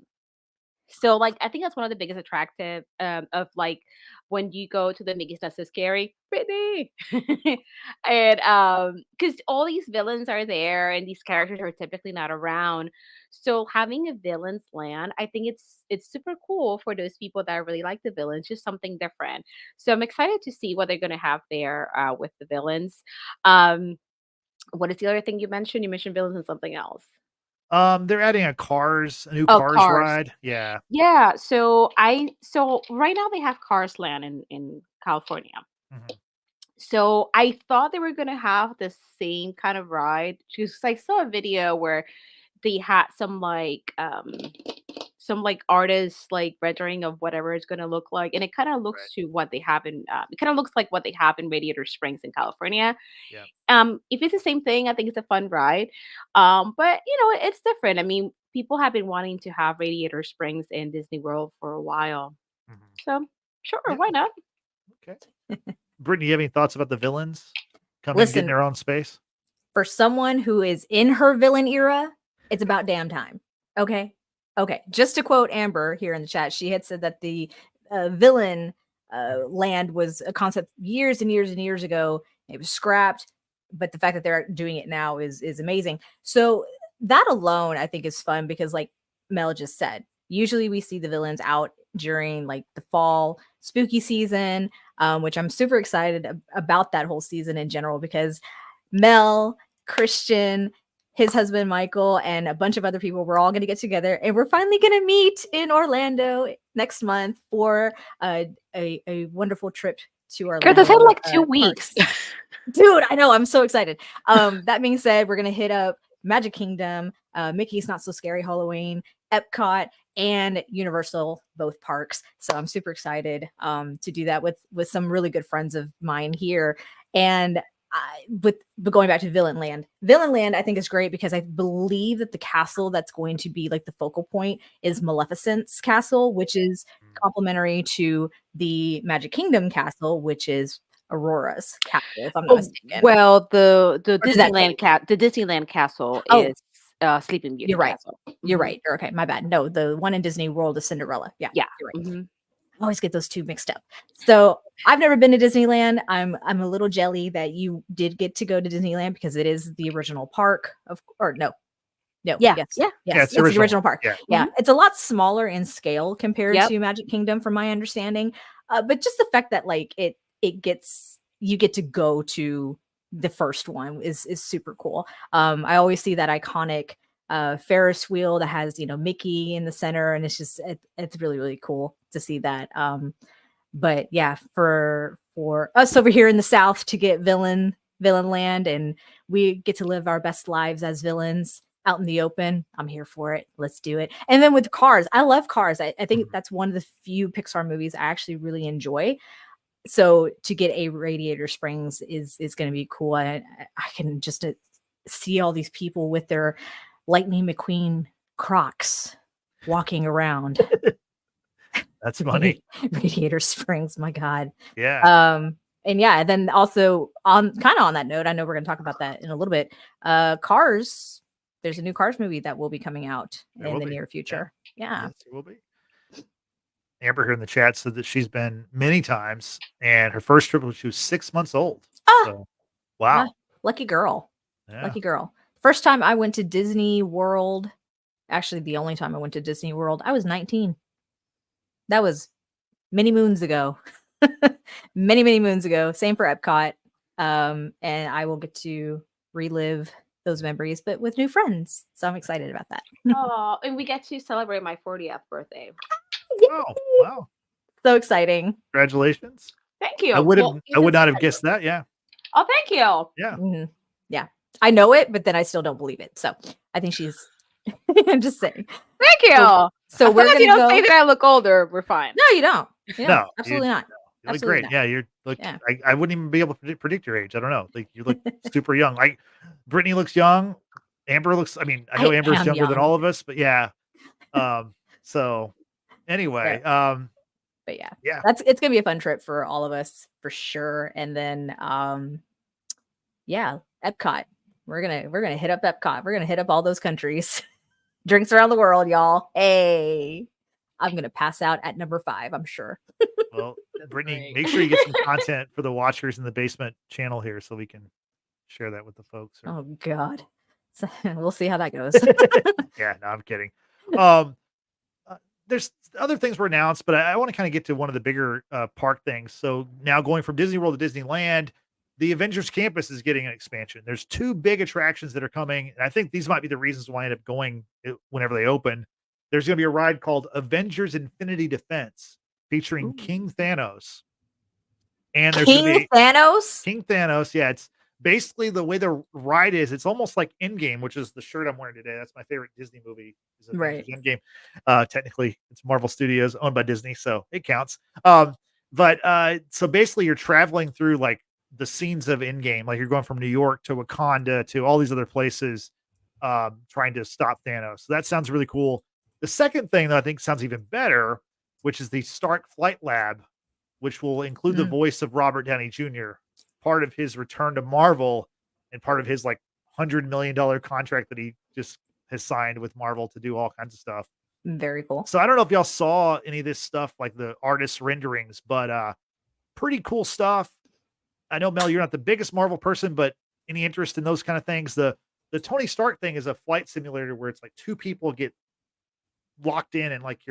So, like, I think that's one of the biggest attractive, of, like, when you go to the Mickey's Not So Scary, Brittany! And, because all these villains are there and these characters are typically not around. So having a villains land, I think it's super cool for those people that really like the villains, just something different. So I'm excited to see what they're gonna have there, with the villains. Um, what is the other thing you mentioned? You mentioned villains and something else. They're adding a new Oh, Cars Cars. ride. Yeah. Yeah, so right now they have Cars Land in California. Mhm. So I thought they were gonna have the same kind of ride. Just I saw a video where they had some like artists like rendering of whatever it's gonna look like, and it kind of Right. looks to what they have in it kind of looks like what they have in Radiator Springs in California. Yeah. If it's the same thing, I think it's a fun ride. But it's different. I mean, people have been wanting to have Radiator Springs in Disney World for a while. Mhm. So sure, Yeah. why not? Okay. Brittany, you have any thoughts about the villains coming, getting Listen, their own space? for someone who is in her villain era, it's about damn time. Okay. Okay. Just to quote Amber here in the chat, she had said that the villain Mhm. land was a concept years and years and years ago. It was scrapped, but the fact that they're doing it now is amazing. So that alone, I think, is fun because, like Mel just said, usually we see the villains out during like the fall spooky season, which I'm super excited about that whole season in general because Mel, Christian, his husband Michael, and a bunch of other people. We're all going to get together, and we're finally going to meet in Orlando next month for a wonderful trip to Girl, that's in Orlando like 2 weeks. parks. Dude, I know. I'm so excited. That being said, we're going to hit up Magic Kingdom, Mickey's Not So Scary Halloween, Epcot, and Universal, both parks. So I'm super excited to do that with some really good friends of mine here. And but going back to Villain Land, I think is great because I believe that the castle that's going to be like the focal point is Maleficent's castle, which is Mm. complementary to the Magic Kingdom castle, which is Aurora's castle, if I'm not Oh, mistaken. well, the Or does that change? Disneyland castle Oh, is Sleeping Beauty you're right. castle. You're Mhm. right. You're okay. My bad. No, the one in Disney World is Cinderella. Yeah, Yeah. you're right. Mhm. I always get those two mixed up. So I've never been to Disneyland. I'm a little jelly that you did get to go to Disneyland because it is the original park of or no, no, Yeah. yes, Yeah. Yeah, yes, it's the it's the original one. original park. Yeah. Yeah, Mhm. it's a lot smaller in scale compared Yep. to Magic Kingdom, from my understanding. But just the fact that like it gets you get to go to the first one is super cool. I always see that iconic Ferris wheel that has Mickey in the center, and it's really really cool to see that. But yeah, for us over here in the South to get villain land and we get to live our best lives as villains out in the open. I'm here for it. Let's do it. And then with Cars, I love Cars. I think Mhm. that's one of the few Pixar movies I actually really enjoy. So to get a Radiator Springs is going to be cool. I can just see all these people with their Lightning McQueen Crocs walking around That's funny. Radiator Springs. My God. Yeah. And yeah, then also on kind of on that note, I know we're going to talk about that in a little bit. Cars, there's a new Cars movie that will be coming out There in will the be. near Yeah. future. Yeah. Yes, there will be. Amber here in the chat said that she's been many times, and her first trip was she was 6 months old. Ah, So, ah, wow. lucky girl. Yeah. Lucky girl. First time I went to Disney World, actually the only time I went to Disney World, I was 19. That was many moons ago. Many, many moons ago. Same for Epcot. And I will get to relive those memories, but with new friends. So I'm excited about that. Oh, and we get to celebrate my 40th birthday. Oh, wow. So exciting. Congratulations. Thank you. I would Well, not have guessed that. Yeah. Oh, thank you. Yeah. Mhm. Yeah. I know it, but then I still don't believe it. So I think she's I'm just saying. Thank you. So As we're long as you gonna don't say go. that I look older, we're fine. No, you don't. You don't. No, Absolutely not. you look Absolutely great. not. Yeah, you're look. Yeah. I wouldn't even be able to predict your age. I don't know. Like you look super young. Like Brittany looks young. Amber looks. I mean, I know I Amber's am younger than young. all of us, but yeah. So anyway, But yeah, yeah. it's gonna be a fun trip for all of us for sure. And then yeah, Epcot. We're gonna hit up Epcot. We're gonna hit up all those countries. Drinks around the world, y'all. Hey. I'm gonna pass out at number 5, I'm sure. Well, Brittany, great. make sure you get some content for the Watchers in the Basement channel here, so we can share that with the folks. Oh God. So, we'll see how that goes. Yeah, no, I'm kidding. Um, there's other things were announced, but I want to kind of get to one of the bigger park things. So now going from Disney World to Disneyland, the Avengers Campus is getting an expansion. There's 2 big attractions that are coming, and I think these might be the reasons why I end up going whenever they open. There's going to be a ride called Avengers Infinity Defense featuring Ooh. King Thanos, and there's going to King be Thanos? King Thanos. Yeah, it's basically the way the ride is. It's almost like Endgame, which is the shirt I'm wearing today. That's my favorite Disney movie. Is Avengers Right. Endgame. Technically, it's Marvel Studios, owned by Disney, so it counts. But so basically, you're traveling through like the scenes of Endgame, like you're going from New York to Wakanda to all these other places, trying to stop Thanos. So that sounds really cool. The second thing that I think sounds even better, which is the Stark Flight Lab, which will include the Mm. voice of Robert Downey Jr., part of his return to Marvel and part of his like $100 million contract that he just has signed with Marvel to do all kinds of stuff. Very cool. So I don't know if y'all saw any of this stuff, like the artist renderings, but pretty cool stuff. I know, Mel, you're not the biggest Marvel person, but any interest in those kind of things? The Tony Stark thing is a flight simulator where it's like 2 people get locked in and like it's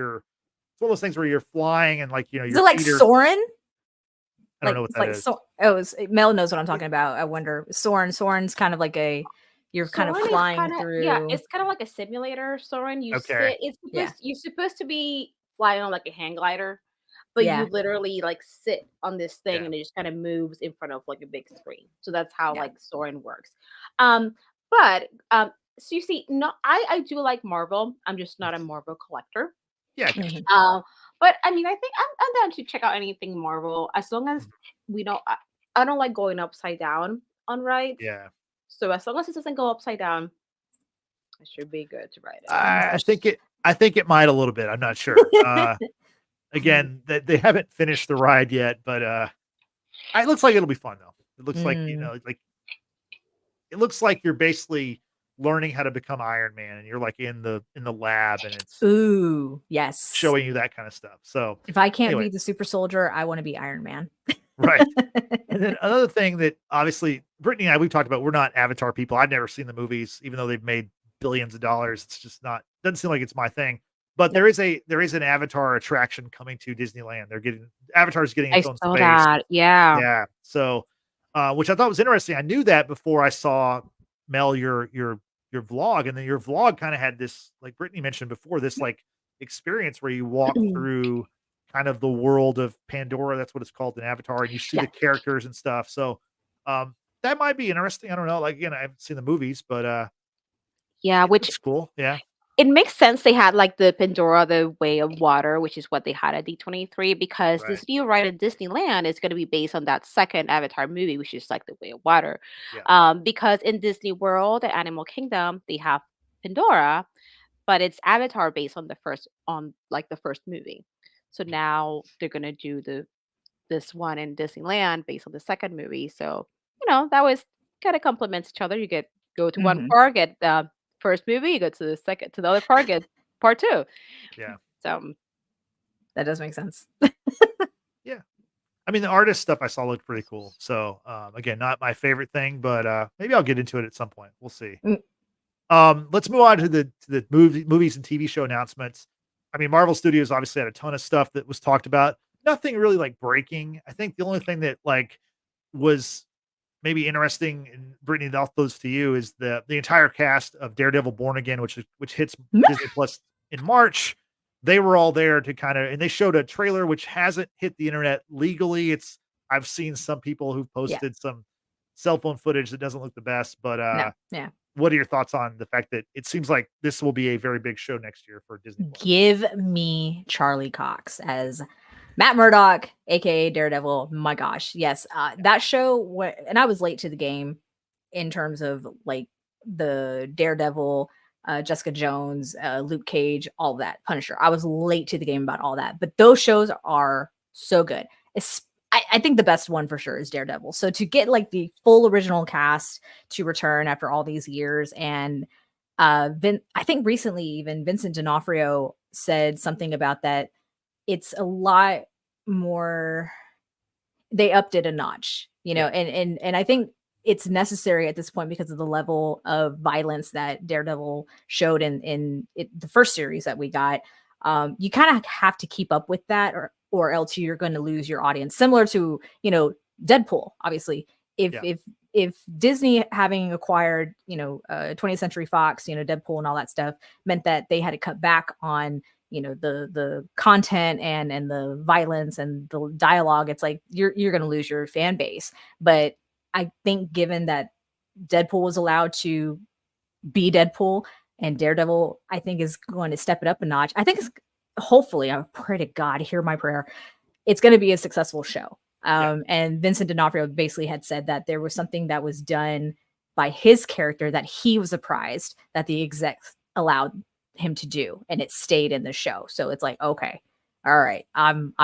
one of those things where you're flying and like, Is your it like feet are, Soren? I don't know what It's that like is. Mel knows what I'm talking about. I wonder. Soren's kind of like you're kind of Soarin' is flying kinda yeah, through. it's kinda like a simulator, Soarin'. You Okay. sit it's Yeah. supposed you're supposed to be flying on, like, a hang glider, but you Yeah. literally, like, sit on this thing, Yeah. and it just kinda moves in front of, like, a big screen. So that's how, Yeah. like, Soarin' works. Um, so you see, no I do like Marvel, I'm just not a Marvel collector. Yeah. Mhm. But, I mean, I think I'm down to check out anything Marvel as long as we don't I don't like going upside down on rides. Yeah. So as long as it doesn't go upside down, it should be good to ride it. I think it might a little bit. I'm not sure. Again, that they haven't finished the ride yet, but it looks like it'll be fun though. It looks like, Mm. like it looks like you're basically learning how to become Iron Man and you're like in the lab and it's Ooh, yes. showing you that kind of stuff. So If I can't anyway, be the super soldier, I want to be Iron Man. right. And then another thing that obviously Brittany and I we've talked about, we're not Avatar people. I've never seen the movies, even though they've made billions of dollars. It's just not doesn't seem like it's my thing. But Nope. there is an Avatar attraction coming to Disneyland. Avatar's getting I its own saw space. that. Yeah. Yeah. So which I thought was interesting. I knew that before I saw Mel your vlog, and then your vlog kind of had this, like Brittany mentioned before, this like experience where you walk through kind of the world of Pandora. That's what it's called in Avatar, and you see Yeah. the characters and stuff. So that might be interesting. I don't know. Like again, I haven't seen the movies, but Yeah, it which looks cool. Yeah. it makes sense they had like the Pandora, the Way of Water, which is what they had at D23, because Right. this new ride at Disneyland is going to be based on that second Avatar movie, which is like the Way of Water. Yeah. Because in Disney World, the Animal Kingdom, they have Pandora, but it's Avatar based on the first movie. So now they're gonna do this one in Disneyland based on the second movie. So, that was kind of complements each other. You go to one Mhm. park, get the first movie, you go to the other park, get part two. Yeah. So That does make sense. Yeah. I mean, the artist stuff I saw looked pretty cool. So again, not my favorite thing, but maybe I'll get into it at some point. We'll see. Mm. Let's move on to the movies and TV show announcements. I mean, Marvel Studios obviously had a ton of stuff that was talked about. Nothing really like breaking. I think the only thing that like was maybe interesting, and Brittany, I'll those to you, is the entire cast of Daredevil Born Again, which hits Disney Plus in March. They were all there to kind of, and they showed a trailer which hasn't hit the internet legally. I've seen some people who've Yeah. posted some cell phone footage that doesn't look the best, but No. Yeah. what are your thoughts on the fact that it seems like this will be a very big show next year for Disney Plus? Give me Charlie Cox as Matt Murdock, aka Daredevil. My gosh, yes, that show. And I was late to the game in terms of like the Daredevil, Jessica Jones, Luke Cage, all that, Punisher. I was late to the game about all that, but those shows are so good. I think the best one for sure is Daredevil. So to get like the full original cast to return after all these years, and I think recently even Vincent D'Onofrio said something about that. It's a lot more, they upped it a notch, and I think it's necessary at this point because of the level of violence that Daredevil showed in the first series that we got. You kind of have to keep up with that, or else you're going to lose your audience. Similar to Deadpool, obviously. If Disney, having acquired 20th Century Fox, Deadpool and all that stuff, meant that they had to cut back on the content and the violence and the dialogue, it's like you're going to lose your fan base. But I think given that Deadpool was allowed to be Deadpool, and Daredevil, I think, is going to step it up a notch. I think hopefully, I pray to God, hear my prayer, it's going to be a successful show. And Vincent D'Onofrio basically had said that there was something that was done by his character that he was surprised that the execs allowed him to do, and it stayed in the show. So it's like, okay, all right, I'm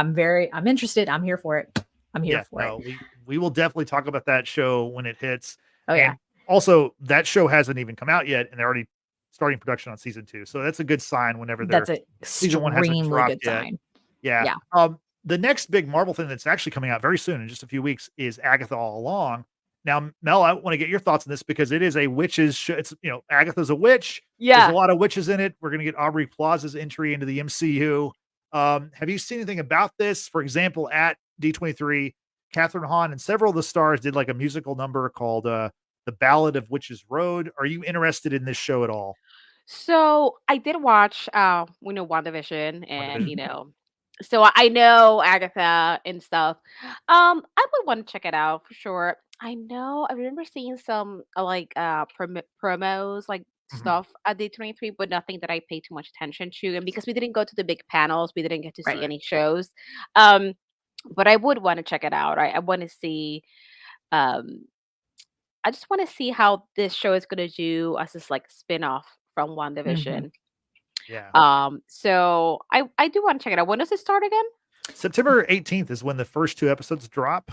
interested. I'm here for it. I'm here for it. We will definitely talk about that show when it hits. Oh yeah. And also, that show hasn't even come out yet, and they're already starting production on season 2. So that's a good sign whenever that's a season 1 hasn't dropped good yet. sign. Yeah. The next big Marvel thing that's actually coming out very soon, in just a few weeks, is Agatha All Along. Now, Mel, I want to get your thoughts on this because it is a witch's show. It's, Agatha's a witch. Yeah. There's a lot of witches in it. We're going to get Aubrey Plaza's entry into the MCU. Have you seen anything about this? For example, at D23, Catherine Hahn and several of the stars did like a musical number called The Ballad of Witches Road. Are you interested in this show at all? So I did watch, WandaVision, and so I know Agatha and stuff. I would want to check it out for sure. I remember seeing some promos, like Mhm. stuff at D23, but nothing that I paid too much attention to. And because we didn't go to the big panels, we didn't get to see Right. any shows. Um, but I would want to check it out. I want to see. Um, I just want to see how this show is going to do as this like spin-off from Mhm. WandaVision. Yeah. So I do want to check it out. When does it start again? September 18th is when the first 2 episodes drop.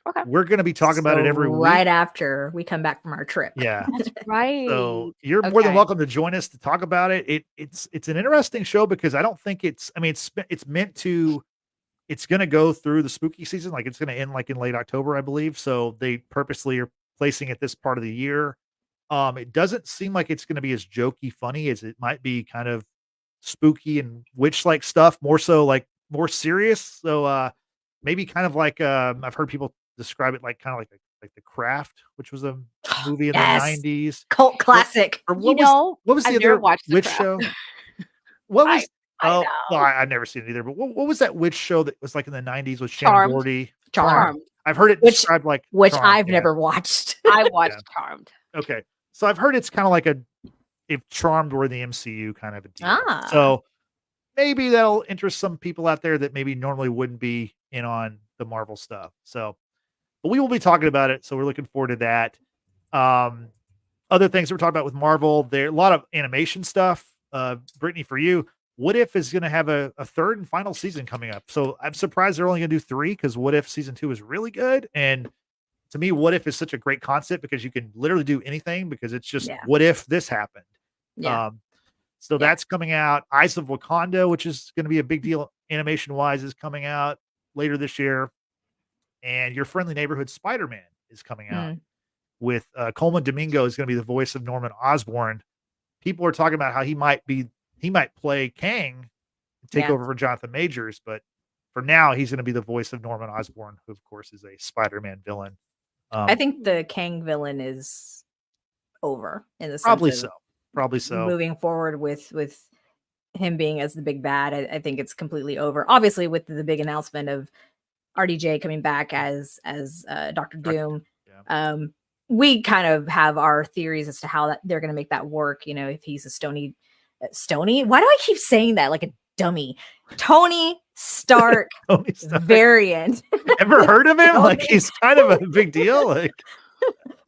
Okay. We're going to be talking about it every right week. after we come back from our trip. Yeah. That's right. So you're more than Okay. welcome to join us to talk about it. It's an interesting show because I don't think it's meant to, it's going to go through the spooky season. Like it's going to end like in late October, I believe. So they purposely are placing it this part of the year. It doesn't seem like it's going to be as jokey funny as it might be kind of spooky and witch like stuff, more so like more serious. So maybe kind of like I've heard people describe it like kind of like The Craft, which was a movie in Yes. the 90s. Cult classic. Or what was the I've never other watched The witch Craft. show? What was I oh, know. well, I've never seen it either, but what was that witch show that was like in the 90s with Shannon Charmed. Doherty? Charmed. I've heard it described like Which Charmed, I've yeah. never watched. I watched Charmed. Okay. So I've heard it's kind of like if Charmed were the MCU kind of a deal. Ah. So maybe that'll interest some people out there that maybe normally wouldn't be in on the Marvel stuff. So, but we will be talking about it. So we're looking forward to that. Other things that we're talking about with Marvel, there a lot of animation stuff. Brittany, for you, What If is going to have a third and final season coming up. So I'm surprised they're only going to do 3 because What If season 2 is really good. And to me, What If is such a great concept because you can literally do anything because it's just what if this happened. Yeah. So that's coming out. Eyes of Wakanda, which is going to be a big deal animation wise, is coming out later this year. And Your Friendly Neighborhood Spider-Man is coming out with Coleman Domingo is going to be the voice of Norman Osborn. People are talking about how he might play Kang take Yeah. over for Jonathan Majors, but for now, he's going to be the voice of Norman Osborn, who of course is a Spider-Man villain. I think the Kang villain is over in the sense Probably of so. Probably so. moving forward with him being as the big bad. I think it's completely over. Obviously, with the big announcement of RDJ coming back as Doctor Doom, Yeah. we kind of have our theories as to how that they're going to make that work. You know, if he's a Stony. Why do I keep saying that like a dummy? Tony Stark Tony Stark. variant. Ever heard of him? Like Tony. he's kind of a big deal. Like,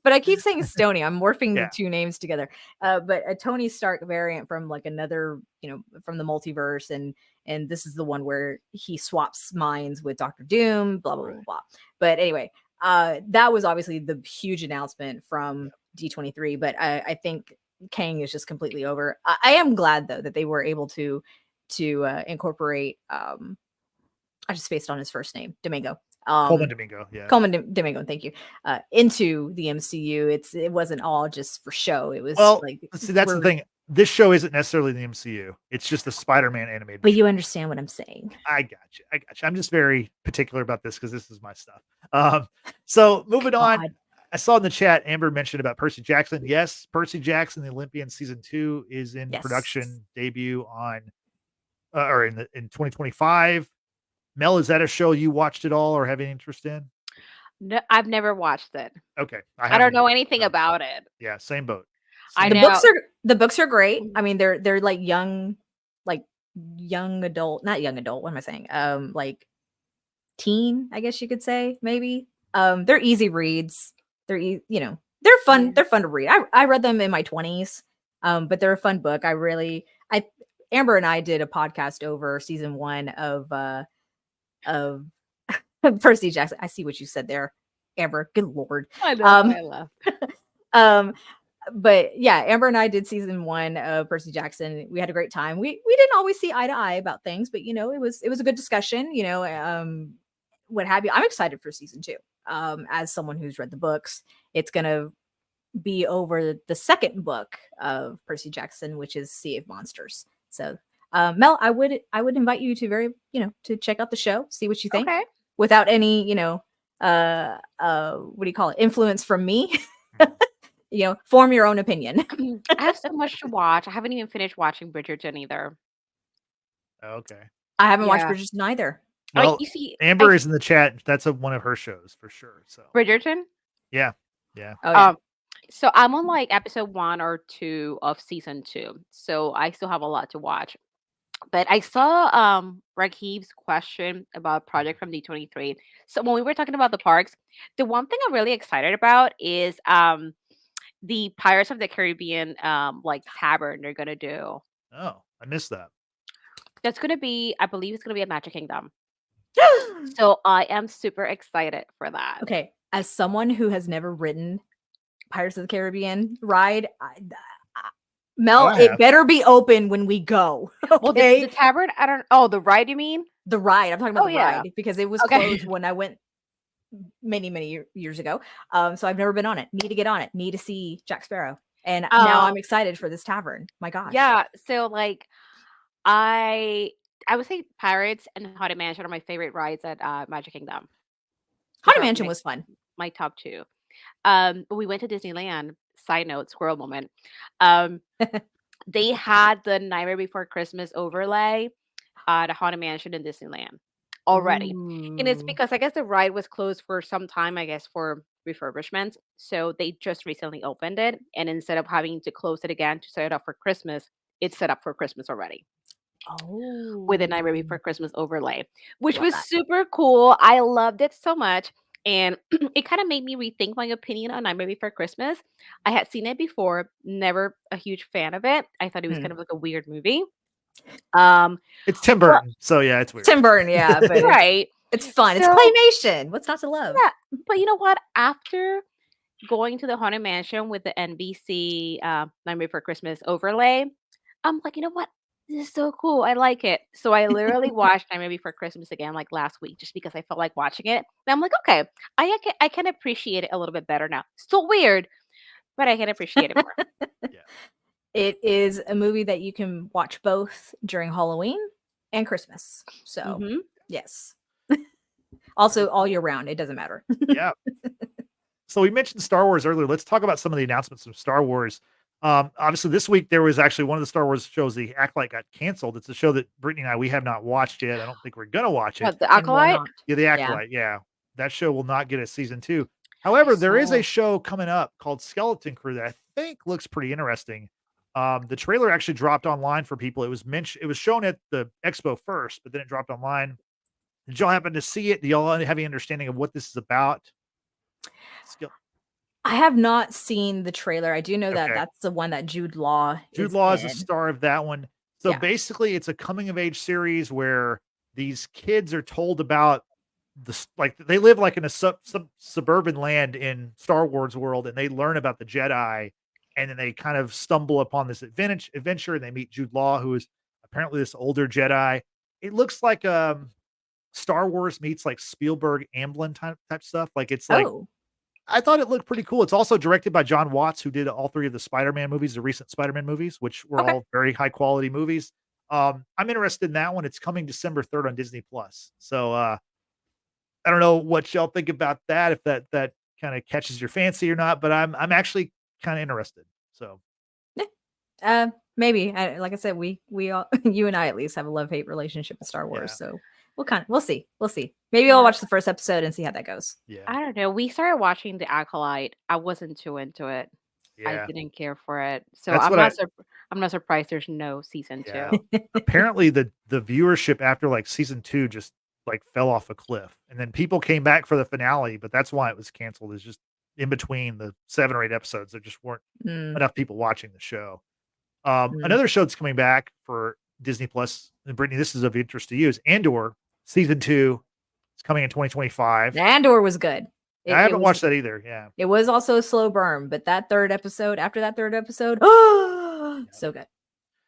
But I keep saying Stony. I'm morphing Yeah. the two names together. But a Tony Stark variant from like another, you know, from the multiverse, and this is the one where he swaps minds with Doctor Doom. Blah blah blah blah. But anyway, that was obviously the huge announcement from D23. But I think Kang is just completely over. I am glad though that they were able to incorporate. I just spaced on his first name, Domingo. Coleman Domingo. Yeah. Domingo, thank you. Into the MCU. It wasn't all just for show. It was like, see, that's the thing. This show isn't necessarily the MCU. It's just the Spider-Man animated. But show. you understand what I'm saying. I got you. I'm just very particular about this because this is my stuff. So moving on, I saw in the chat Amber mentioned about Percy Jackson. Yes, Percy Jackson, the Olympian season 2 is in production debut on or in 2025. Mel, is that a show you watched at all or have any interest in? No, I've never watched it. Okay. I don't know anything about it. Yeah, same boat. The books are great. I mean, they're like young adult, not young adult. What am I saying? Like teen, I guess you could say, maybe. They're easy reads. They're they're fun. Yeah. They're fun to read. I read them in my 20s. But they're a fun book. Amber and I did a podcast over season 1 of Percy Jackson. I see what you said there, Amber. Good Lord. I know. I love. But yeah, Amber and I did season 1 of Percy Jackson. We had a great time. We didn't always see eye to eye about things, but you know, it was a good discussion, you know, what have you. I'm excited for season 2. As someone who's read the books, it's gonna be over the second book of Percy Jackson, which is Sea of Monsters. So Mel, I would invite you to to check out the show, see what you think, without any, what do you call it? Influence from me. Form your own opinion. I have so much to watch. I haven't even finished watching Bridgerton either. Okay. I haven't watched Bridgerton either. Well, you see, Amber is in the chat. That's one of her shows for sure. So Bridgerton? Yeah. Yeah. Oh, yeah. So I'm on like episode 1 or 2 of season 2. So I still have a lot to watch. But I saw Rakib's question about project from D23. So when we were talking about the parks, the one thing I'm really excited about is the Pirates of the Caribbean like tavern they're gonna do. Oh, I missed that. That's gonna be, I believe it's gonna be at Magic Kingdom. So I am super excited for that. Okay, as someone who has never ridden Pirates of the Caribbean ride, Mel, it better be open when we go. Okay? Well, the tavern, I don't. Oh, the ride, you mean? The ride. I'm talking about the ride because it was closed when I went many years ago. So I've never been on it. Need to get on it. Need to see Jack Sparrow. And now I'm excited for this tavern. My gosh. Yeah. So like, I would say Pirates and Haunted Mansion are my favorite rides at Magic Kingdom. Haunted Mansion was fun. My top 2. But we went to Disneyland. Side note, squirrel moment. They had the Nightmare Before Christmas overlay at a Haunted Mansion in Disneyland already. Ooh. And it's because I guess the ride was closed for some time, I guess, for refurbishment. So they just recently opened it. And instead of having to close it again to set it up for Christmas, it's set up for Christmas already. Oh. With a Nightmare Before Christmas overlay, which was super cool. I loved it so much. And it kind of made me rethink my opinion on Nightmare Before Christmas. I had seen it before, never a huge fan of it. I thought it was kind of like a weird movie. It's Tim Burton, so yeah, it's weird. Tim Burton, yeah, but right. It's fun. It's claymation. What's not to love? Yeah, but you know what? After going to the Haunted Mansion with the NBC Nightmare Before Christmas overlay, I'm like, you know what? This is so cool. I like it. So I literally watched Nightmare Before Christmas again like last week just because I felt like watching it. And I'm like, okay, I can appreciate it a little bit better now. Still weird, but I can appreciate it more. Yeah. It is a movie that you can watch both during Halloween and Christmas. So Hmm. yes. Also all year round. It doesn't matter. Yeah. So we mentioned Star Wars earlier. Let's talk about some of the announcements from Star Wars. Obviously, this week there was actually one of the Star Wars shows, The Acolyte, got canceled. It's a show that Brittany and I we have not watched yet. I don't think we're gonna watch it. What, the And will Acolyte? not. Yeah, The Yeah. Acolyte. Yeah, that show will not get a season 2. I However, there is a saw. show coming up called Skeleton Crew that I think looks pretty interesting. The trailer actually dropped online for people. It was mentioned. It was shown at the expo first, but then it dropped online. Did y'all happen to see it? Do y'all have any understanding of what this is about? Ske- I have not seen the trailer. I do know that Okay. that's the one that Jude Law Jude is Law is the in. star of that one. So Yeah. basically, it's a coming of age series where these kids are told about like they live like in a suburban land in Star Wars world, and they learn about the Jedi, and then they kind of stumble upon this adventure, and they meet Jude Law, who is apparently this older Jedi. It looks like Star Wars meets like Spielberg Amblin type stuff. Like it's like Oh, I thought it looked pretty cool. It's also directed by John Watts, who did all 3 of the Spider-Man movies, the recent Spider-Man movies, which were Okay. all very high quality movies. I'm interested in that one. It's coming December 3rd on Disney Plus. So I don't know what y'all think about that, if that kind of catches your fancy or not, but I'm actually kind of interested. So maybe. Like I said, we all, you and I at least have a love-hate relationship with Star Wars. yeah, So we'll see. We'll see. Maybe I'll Yeah. watch the first episode and see how that goes. yeah, I don't know. We started watching The Acolyte. I wasn't too into it. I yeah. didn't care for it. So That's I'm what I not I'm not surprised there's no season yeah. 2. Apparently the viewership after like season 2 just like fell off a cliff. And then people came back for the finale, but that's why it was canceled. Is just in between the 7 or 8 episodes, there just weren't Mm, enough people watching the show. mm. Another show that's coming back for Disney Plus, and Brittany, this is of interest to you, is Andor season 2. It's coming in 2025. Andor was good. I It haven't was watched that either. Yeah. it was also a slow burn, but that third episode, after that third episode, oh, Yep. so good.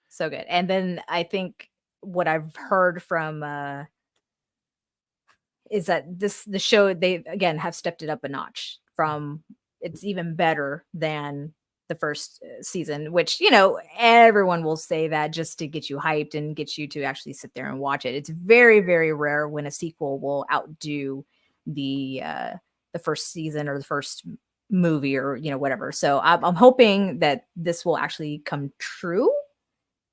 So good. And then I think what I've heard from is that the show, they again have stepped it up a notch from, it's even better than the first season, which everyone will say that just to get you hyped and get you to actually sit there and watch it. It's very, very rare when a sequel will outdo the first season or the first movie or whatever. So I'm hoping that this will actually come true.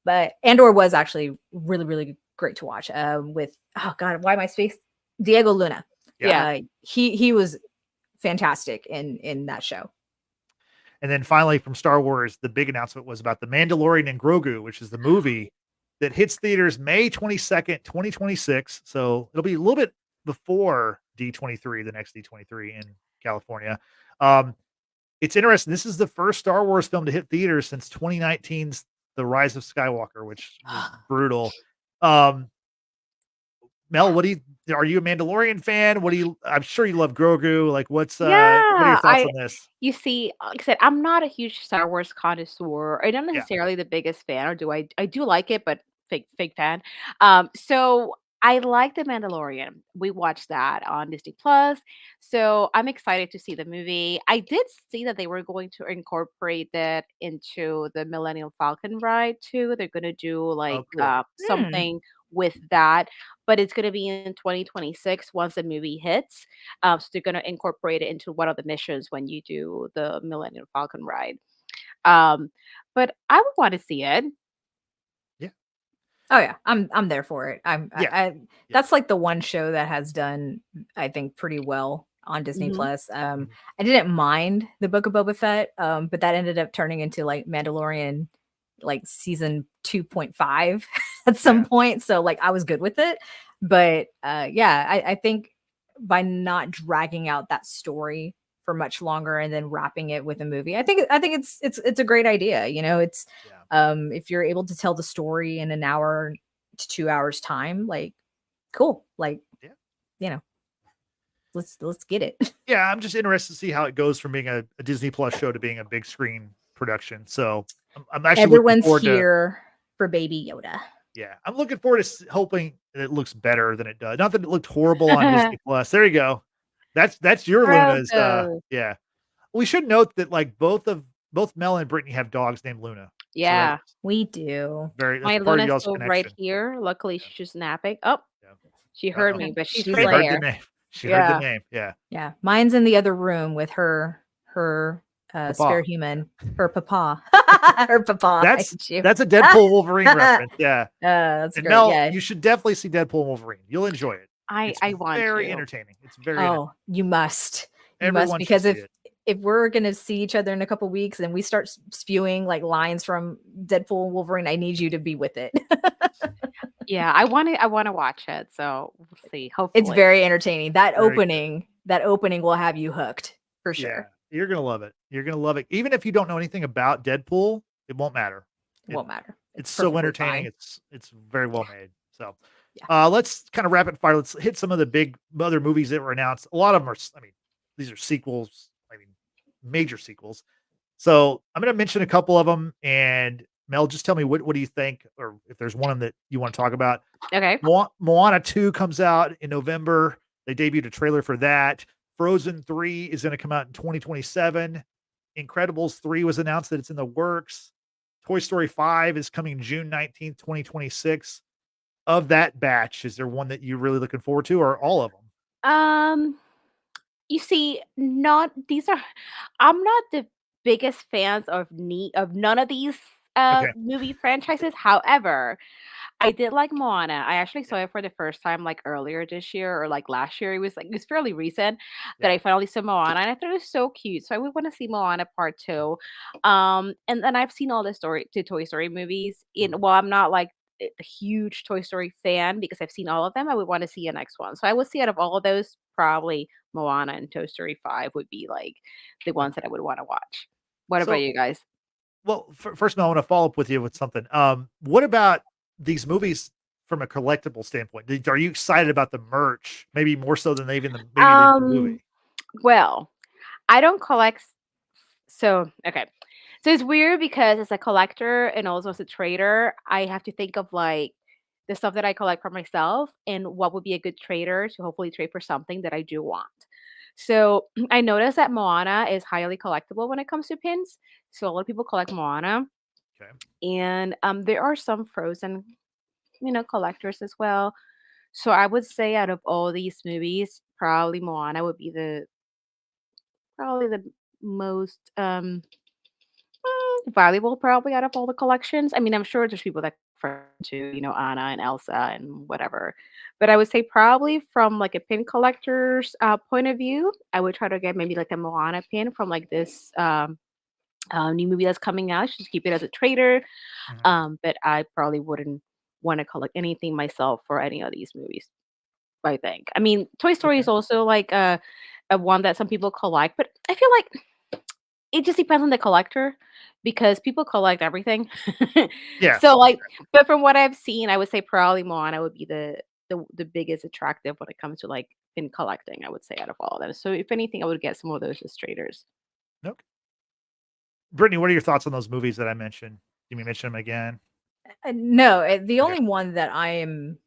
But Andor was actually really, really great to watch. With, oh god, why am I space? Diego Luna. Yeah. He was fantastic in that show. And then finally from Star Wars, the big announcement was about The Mandalorian and Grogu, which is the movie that hits theaters May 22nd, 2026. So it'll be a little bit before D23, the next D23 in California. It's interesting. This is the first Star Wars film to hit theaters since 2019's The Rise of Skywalker, which was brutal. Mel, are you a Mandalorian fan? I'm sure you love Grogu. Like what are your Yeah, thoughts on this? you see, like I said, I'm not a huge Star Wars connoisseur. I'm not Yeah. necessarily the biggest fan, or I do like it, but fake fan. So I like The Mandalorian. We watched that on Disney Plus. So I'm excited to see the movie. I did see that they were going to incorporate that into the Millennium Falcon ride too. They're gonna do like Oh, good. Hmm. something with that, but it's gonna be in 2026 once the movie hits. So they're going to incorporate it into one of the missions when you do the Millennium Falcon ride. Um, but I would want to see it. Yeah. Oh yeah, I'm there for it. Yeah. Yeah. That's like the one show that has done, I think, pretty well on Disney Mhm. Plus. Mhm. I didn't mind the Book of Boba Fett, but that ended up turning into like Mandalorian, like season 2.5 at some Yeah. point. So like I was good with it, but yeah, I think by not dragging out that story for much longer and then wrapping it with a movie, I think it's a great idea. It's Yeah. if you're able to tell the story in an hour to 2 hours time, like cool, like Yeah. you know let's get it. Yeah, I'm just interested to see how it goes from being a Disney Plus show to being a big screen production. So I'm actually looking Everyone's forward to. here for Baby Yoda. Yeah, I'm looking forward to hoping that it looks better than it does. Not that it looked horrible on Disney Plus. There you go. That's your Luna's. Grogu. Yeah. We should note that like both Mel and Brittany have dogs named Luna. So Yeah. We do. that's My part of Luna's y'all's still right connection. here. Luckily, Yeah. she's just napping. Oh, she Yeah. heard Uh-oh. me, but she's She's right She like, heard the there. name. She heard the Yeah. name. Yeah. yeah, mine's in the other room with her spare Papa. human, her papa. Her papa. I That's hate you. that's a Deadpool Wolverine reference. Yeah. That's And great. Mel, Yeah. you should definitely see Deadpool and Wolverine. You'll enjoy it. It's I want very to. entertaining. It's very entertaining. Oh, you must. You must, Everyone should because see it. if we're gonna see each other in a couple weeks and we start spewing like lines from Deadpool and Wolverine, I need you to be with it. Yeah, I wanna watch it, so we'll see, It's hopefully. very entertaining. Very good. That opening will have you hooked for Yeah. sure. You're gonna love it. You're gonna love it. Even if you don't know anything about Deadpool, it won't matter. It It won't matter. it's It's so perfectly entertaining. fine. It's very well made. So Yeah. let's kind of rapid fire. Let's hit some of the big other movies that were announced. A lot of them are, I mean, these are sequels. I mean, major sequels. So I'm going to mention a couple of them, and Mel, just tell me what do you think, or if there's one of them that you want to talk about. Okay. Moana 2 comes out in November. They debuted a trailer for that. Frozen 3 is going to come out in 2027. Incredibles 3 was announced that it's in the works. Toy Story 5 is coming June 19th, 2026. Of that batch, is there one that you're really looking forward to, or all of them? Um, you see, not these are I'm not the biggest fans of none of these, Okay. movie franchises. However, I did like Moana. I actually Yeah. saw it for the first time, like, earlier this year or, like, last year. It was fairly recent that Yeah. I finally saw Moana, and I thought it was so cute, so I would wanna see Moana Part 2. And then I've seen all the Toy Story movies. Mhm. While I'm not, like, a huge Toy Story fan because I've seen all of them, I would wanna see a next one. So I would say out of all of those, probably Moana and Toy Story 5 would be, like, the ones that Okay. I would wanna watch. What about So, you guys? well, first of all, I want to follow up with you with something. What about these movies from a collectible standpoint? Are you excited about the merch? Maybe more so than maybe the Um, movie. well, I don't collect. So, okay. So it's weird because as a collector and also as a trader, I have to think of like the stuff that I collect for myself and what would be a good trader to hopefully trade for something that I do want. So I noticed that Moana is highly collectible when it comes to pins. So a lot of people collect Moana, Okay. and there are some Frozen, collectors as well. So I would say out of all these movies, probably Moana would be the most valuable probably out of all the collections. I mean, I'm sure there's people that prefer to, Anna and Elsa and whatever. But I would say probably from like a pin collector's point of view, I would try to get maybe like a Moana pin from like this new movie that's coming out. Just keep it as a trader. Mhm. But I probably wouldn't want to collect anything myself for any of these movies. I think. I mean, Toy Story Okay. is also like a one that some people collect, but I feel like it just depends on the collector because people collect everything. Yeah. So, like, but from what I've seen, I would say probably Moana would be the biggest attractive when it comes to, like, in collecting, I would say, out of all of them. So if anything, I would get some of those as traders. Okay. Brittany, what are your thoughts on those movies that I mentioned? Can you mention them again? No, the Okay. only one that I am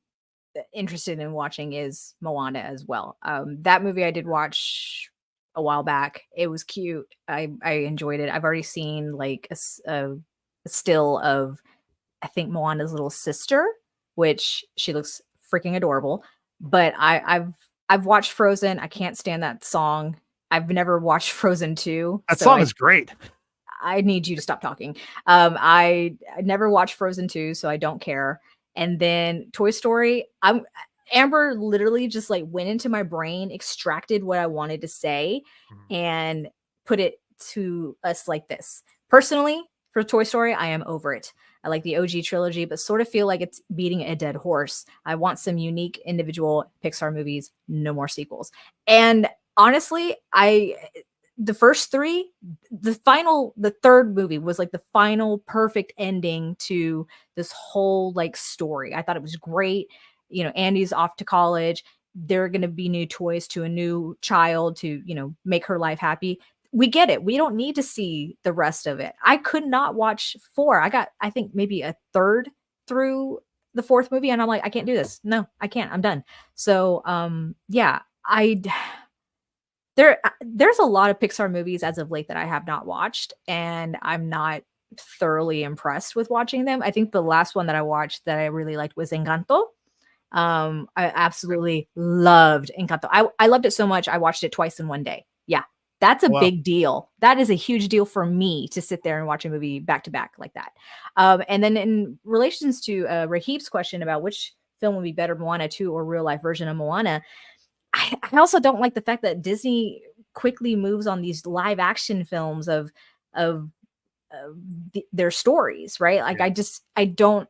interested in watching is Moana as well. That movie I did watch a while back. It was cute. I enjoyed it. I've already seen like a still of I think Moana's little sister, which she looks freaking adorable. But I've watched Frozen. I can't stand that song. I've never watched Frozen 2, That so song is great. I need you to stop talking. I never watched Frozen 2, so I don't care. And then Toy Story, Amber literally just like went into my brain, extracted what I wanted to say, Mhm. and put it to us like this. Personally, for Toy Story, I am over it. I like the OG trilogy, but sort of feel like it's beating a dead horse. I want some unique individual Pixar movies, no more sequels. And honestly, the first three, the third movie was like the final perfect ending to this whole like story. I thought it was great. Andy's off to college. There are going to be new toys to a new child to, make her life happy. We get it. We don't need to see the rest of it. I could not watch four. I got, I think, maybe a third through the fourth movie, and I'm like, I can't do this. No, I can't. I'm done. So, yeah, there's a lot of Pixar movies as of late that I have not watched, and I'm not thoroughly impressed with watching them. I think the last one that I watched that I really liked was Encanto. I absolutely loved Encanto. I loved it so much I watched it twice in one day. Yeah, that's a Wow. big deal. That is a huge deal for me to sit there and watch a movie back to back like that. And then in relations to Rahib's question about which film would be better, Moana 2 or real life version of Moana, I also don't like the fact that Disney quickly moves on these live action films of their stories, right? Like Yeah. I don't,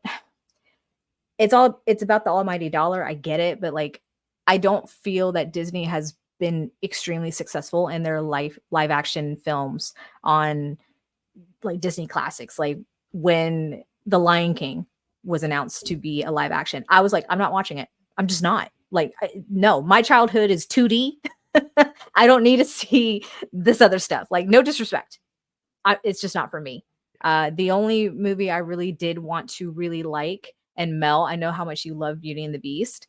it's about the almighty dollar. I get it, but like I don't feel that Disney has been extremely successful in their live action films on like Disney classics. Like when The Lion King was announced to be a live action, I was like, I'm not watching it. I'm just not. Like, no, my childhood is 2D. I don't need to see this other stuff. Like, no disrespect. It's just not for me. The only movie I really did want to really like, and Mel, I know how much you love Beauty and the Beast.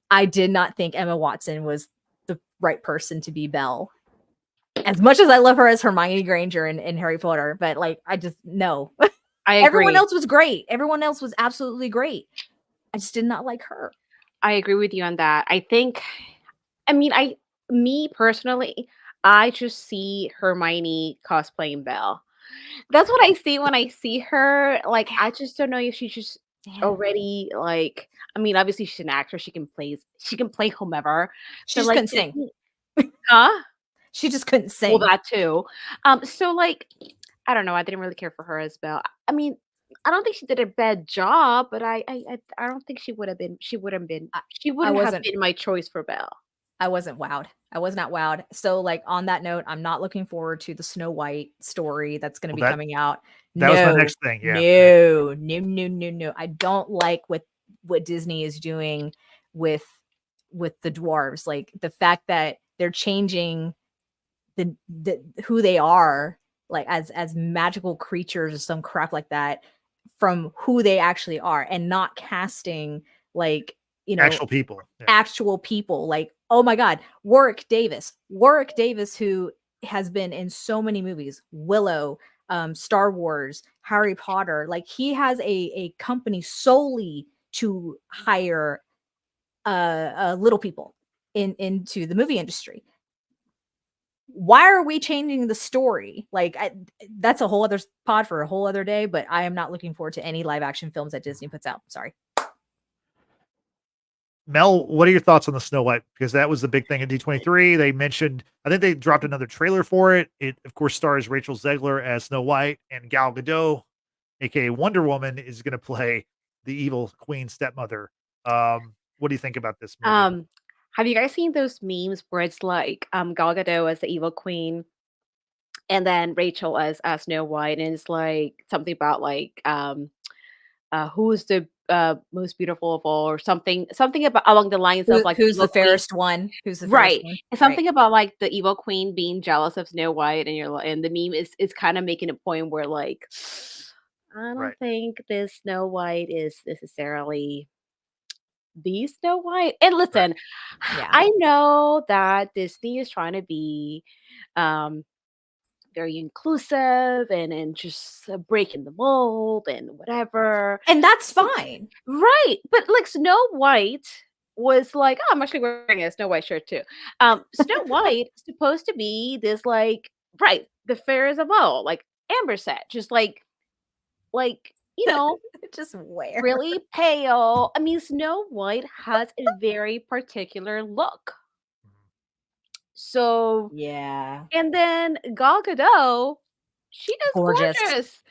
I did not think Emma Watson was the right person to be Belle. As much as I love her as Hermione Granger in Harry Potter, but like, I just, no. I Everyone agree. else was great. Everyone else was absolutely great. I just did not like her. I agree with you on that. I think, I mean, me personally, I just see Hermione cosplaying Belle. That's what I see when I see her. Like, I just don't know if she's just Man. already like. I mean, obviously she's an actress. She can play whomever. She But just like, couldn't sing. huh? She just couldn't Well, sing. that too. So like, I don't know. I didn't really care for her as Belle. I mean, I don't think she did a bad job, but I don't think she would have been. She wouldn't been. I, She I wouldn't have wasn't been my choice for Belle. I wasn't wowed. I was not wowed. So like on that note, I'm not looking forward to the Snow White story that's going to Well, be coming out. that was my No, next thing. Yeah. no, no, no, no, no. I don't like what Disney is doing with the dwarves. Like the fact that they're changing the who they are, like as magical creatures or some crap like that, from who they actually are, and not casting like, you know, Actual people. Yeah. actual people. Like, oh my god, Warwick Davis, who has been in so many movies, Willow, Star Wars, Harry Potter. Like he has a company solely to hire little people into the movie industry. Why are we changing the story? Like that's a whole other pod for a whole other day, but I am not looking forward to any live action films that Disney puts out. Sorry. Mel, what are your thoughts on the Snow White? Because that was the big thing at D23. They mentioned, I think they dropped another trailer for it. It, of course, stars Rachel Zegler as Snow White, and Gal Gadot, aka Wonder Woman, is going to play the evil queen stepmother. What do you think about this movie? Um, have you guys seen those memes where it's like Gal Gadot as the evil queen, and then Rachel as Snow White, and it's like something about like who is the most beautiful of all, or something about along the lines of like Who's evil the queen. fairest one? Who's the fairest Right. one? It's Right. something about like the evil queen being jealous of Snow White, and and the meme is kind of making a point where like I don't Right. think this Snow White is necessarily the Snow White. And Right. listen, Yeah. I know that Disney is trying to be um very inclusive and just breaking the mold and whatever. And that's fine. Right. But like Snow White was like, oh, I'm actually wearing a Snow White shirt too. Snow White supposed to be this like, right, the fairest of all, like Amber said, just like, you know, Just where? really pale. I mean, Snow White has a very particular look. So, Yeah. and then Gal Gadot, she is Gorgeous. gorgeous.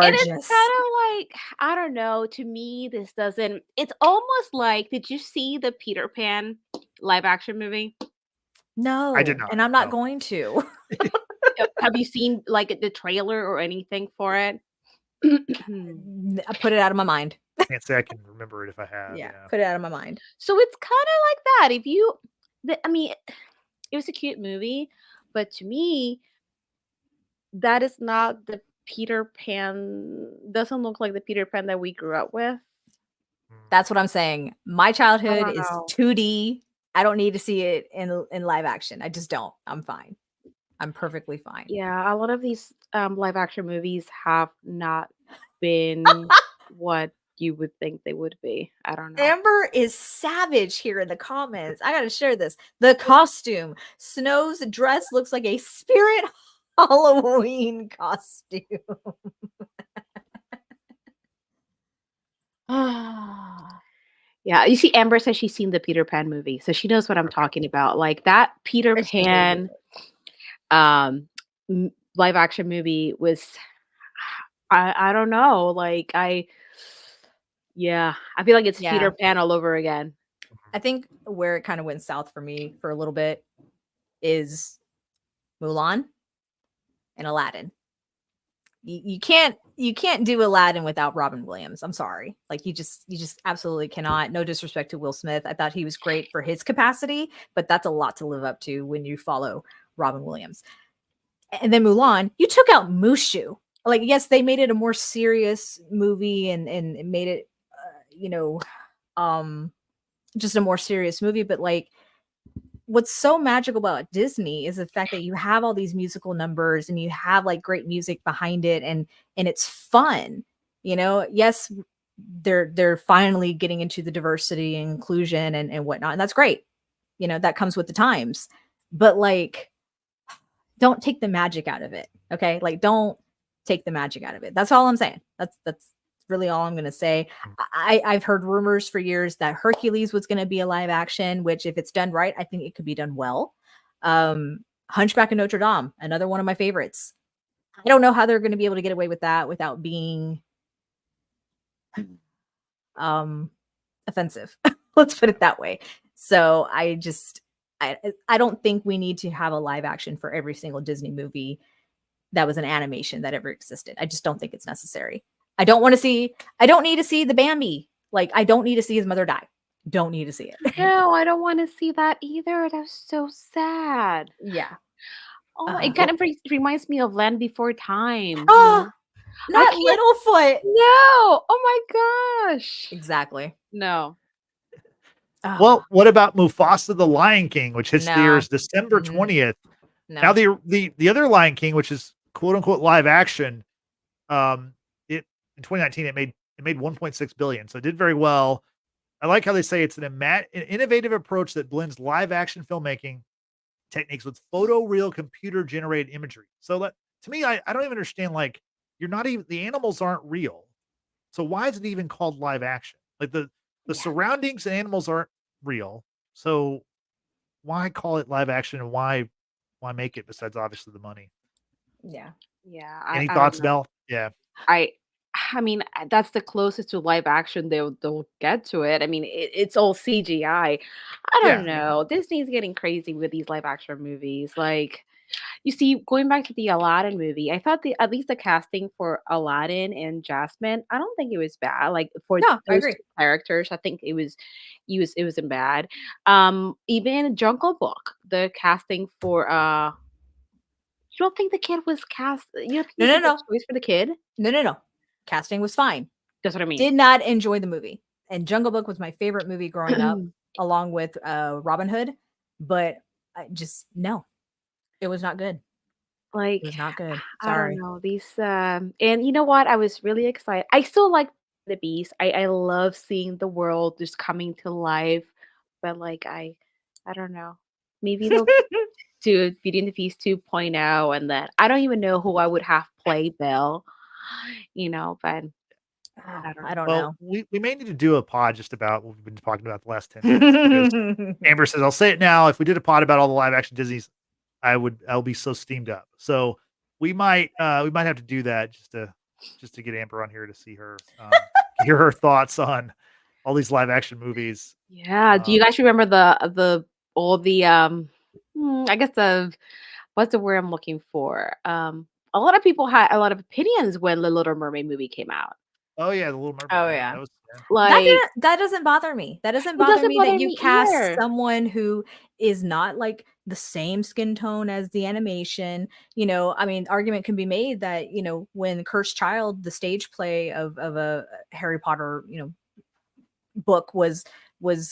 And it's Gorgeous. kinda like, I don't know, to me, this doesn't it's almost like did you see the Peter Pan live action movie? I did No, not. and I'm not No. going to. Have you seen, like, the trailer or anything for it? I put it out of my mind. Can't say I can remember it if I have. Yeah, Yeah. put it out of my mind. So it's kinda like that. If you I mean, it was a cute movie, but to me, that is not the Peter Pan doesn't look like the Peter Pan that we grew up with. Mm. That's what I'm saying. My I childhood don't is know. 2D. I don't need to see it in live action. I just don't. I'm fine. I'm perfectly fine. Yeah, a lot of these live action movies have not been what you would think they would be. I don't know. Amber is savage here in the comments. I gotta share this. The costume. Snow's dress looks like a spirit Halloween costume. Yeah, you see, Amber says she's seen the Peter Pan movie, so she knows what I'm talking about. Like that Peter It's really Pan good. um live action movie was I don't know, like yeah, I feel like it's Peter Yeah. Pan all over again. I think where it kind of went south for me for a little bit is Mulan and Aladdin. You can't do Aladdin without Robin Williams. I'm sorry. Like you just absolutely cannot. No disrespect to Will Smith. I thought he was great for his capacity, but that's a lot to live up to when you follow Robin Williams. And then Mulan, you took out Mushu. Like, yes, they made it a more serious movie and it made it um just a more serious movie, but like what's so magical about Disney is the fact that you have all these musical numbers and you have like great music behind it and it's fun. Yes, they're finally getting into the diversity and inclusion and whatnot, and that's great. That comes with the times. But like don't take the magic out of it. Okay. Like don't take the magic out of it. That's all I'm saying. That's really all I'm gonna say. I've heard rumors for years that Hercules was gonna be a live action, which if it's done right, I think it could be done well. Hunchback of Notre Dame, another one of my favorites. I don't know how they're gonna be able to get away with that without being offensive. Let's put it that way. So I don't think we need to have a live action for every single Disney movie that was an animation that ever existed. I just don't think it's necessary. I don't need to see the Bambi. Like I don't need to see his mother die. Don't need to see it. No, I don't want to see that either. That's so sad. Yeah. Oh, it kind Well, of reminds me of Land Before Time. Oh, I not can't. Littlefoot. No. Oh my gosh. Exactly. No. well, what about Mufasa the Lion King, which hits No. theaters December 20th? Now No. the other Lion King, which is quote unquote live action, it in 2019 it made 1.6 billion, so it did very well. I like how they say it's an innovative approach that blends live action filmmaking techniques with photoreal computer generated imagery. So that to me, I don't even understand. Like you're not even the animals aren't real, so why is it even called live action? Like the Yeah. surroundings and animals aren't real, so why call it live action and why make it besides obviously the money? Yeah. Yeah, Any I don't thoughts, know. Mel? Yeah. I I mean, that's the closest to live action they'll get to it. I mean, it's all CGI. I don't Yeah. know. Disney's getting crazy with these live action movies. Like, you see, going back to the Aladdin movie, I thought at least the casting for Aladdin and Jasmine, I don't think it was bad. Like for No, I those agree. two characters, I think it wasn't bad. Even Jungle Book, the casting for you don't think the kid was cast? You don't think No, it's no, a good no. choice for the kid? No. Casting was fine. That's what I mean. Did not enjoy the movie. And Jungle Book was my favorite movie growing up, along with Robin Hood. But I just no, it was not good. It Like, was not good. I don't Sorry. know, these, and you know what? I was really excited. I still like the Beast. I love seeing the world just coming to life, but, like, I don't know. Maybe they'll do Beauty and the Beast 2.0, and then I don't even know who I would have play Belle, but I don't I know. don't Well, know. we may need to do a pod just about what we've been talking about the last 10 minutes because Amber says, I'll say it now. If we did a pod about all the live action Disney's, I'll be so steamed up. So we might have to do that just to get Amber on here to see her hear her thoughts on all these live action movies. Yeah, do you Um, guys remember the all the, I guess what's the word I'm looking for? A lot of people had a lot of opinions when the Little Mermaid movie came out. oh yeah, The Little Mermaid. Oh Yeah, yeah. that was yeah. Like, That doesn't bother me. That doesn't it bother doesn't me that bother you me cast either. someone who is not like the same skin tone as the animation. I mean, argument can be made that, when Cursed Child, the stage play of a Harry Potter, book was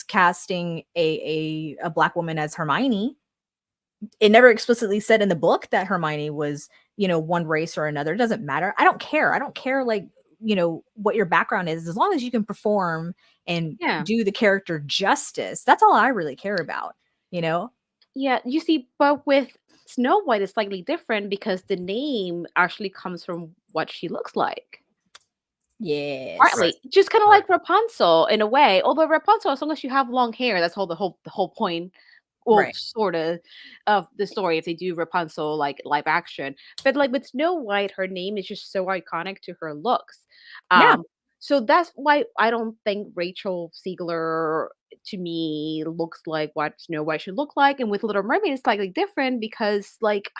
casting a black woman as Hermione, it never explicitly said in the book that Hermione was, one race or another. It doesn't matter. I don't care. I don't care like, what your background is, as long as you can perform and Yeah. do the character justice. That's all I really care about, you know? Yeah, you see, but with Snow White, it's slightly different because the name actually comes from what she looks like. Right. Yes. Partly, just kind of Right. like Rapunzel in a way. Although Rapunzel, as long as you have long hair, that's the whole point. Well, Right. sort of the story if they do Rapunzel like live action. But like with Snow White, her name is just so iconic to her looks. Yeah. Um, so that's why I don't think Rachel Ziegler to me looks like what Snow White should look like. And with Little Mermaid, it's slightly different because like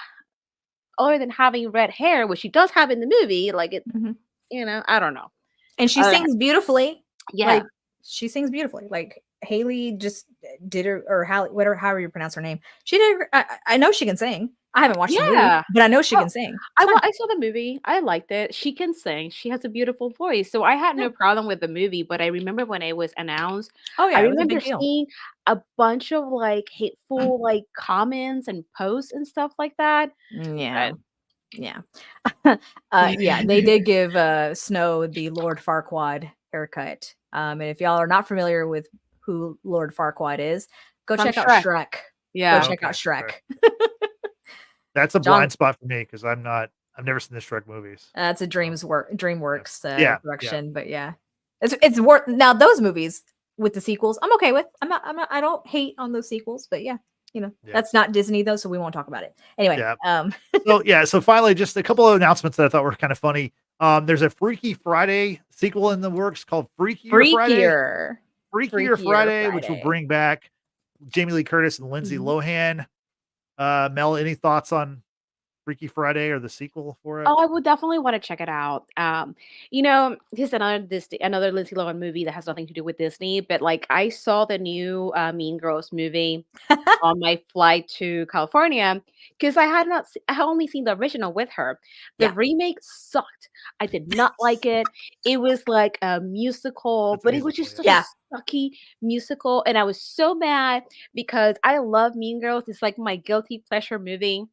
other than having red hair, which she does have in the movie, like it, Mhm. I don't know. And she Uh, sings beautifully. yeah. Like, she sings beautifully. Like, Haley just did her, or Hallie, whatever, however you pronounce her name. She did. I know she can sing. I haven't watched the movie, Yeah. but I know she Well, can sing. It's fine. I saw the movie. I liked it. She can sing. She has a beautiful voice. So I had Yeah. no problem with the movie, but I remember when it was announced, Oh I yeah, it was a remember big deal. seeing a bunch of like hateful like comments and posts and stuff like that. Yeah. But Yeah. Yeah, they did give Snow the Lord Farquaad haircut. And if y'all are not familiar with who Lord Farquaad is, go from check out Shrek. Shrek. Go Yeah. check out Okay. Shrek. Right. That's a John, blind spot for me because I've never seen the Shrek movies. that's a So yeah. DreamWorks Yeah. Yeah. production, but yeah, it's worth now. Those movies with the sequels, I'm okay with. I don't hate on those sequels, but yeah, Yeah. that's not Disney though, so we won't talk about it anyway. Yeah. So finally, just a couple of announcements that I thought were kind of funny. There's a Freaky Friday sequel in the works called Freakier Friday. freakier, Freakier freakier Friday, which will Friday. bring back Jamie Lee Curtis and Lindsay Mhm. Lohan. Mel, any thoughts on Freaky Friday or the sequel for it? Oh, I would definitely wanna check it out. Here's another Lindsay Lohan movie that has nothing to do with Disney, but, like, I saw the new, Mean Girls movie on my flight to California because I had only seen the original with her. The Yeah, remake sucked. I did not like it. It was like a musical, That's a but it was musical, just yeah. such a yeah, sucky musical, and I was so mad because I love Mean Girls. It's like my guilty pleasure movie.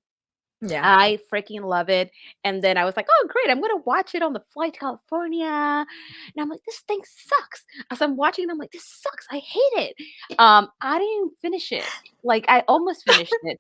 yeah. I freaking love it. And then I was like, "Oh, great. I'm gonna watch it on the flight to California." And I'm like, "This thing sucks." As I'm watching it, I'm like, "This sucks. I hate it." I didn't finish it. Like I almost finished it.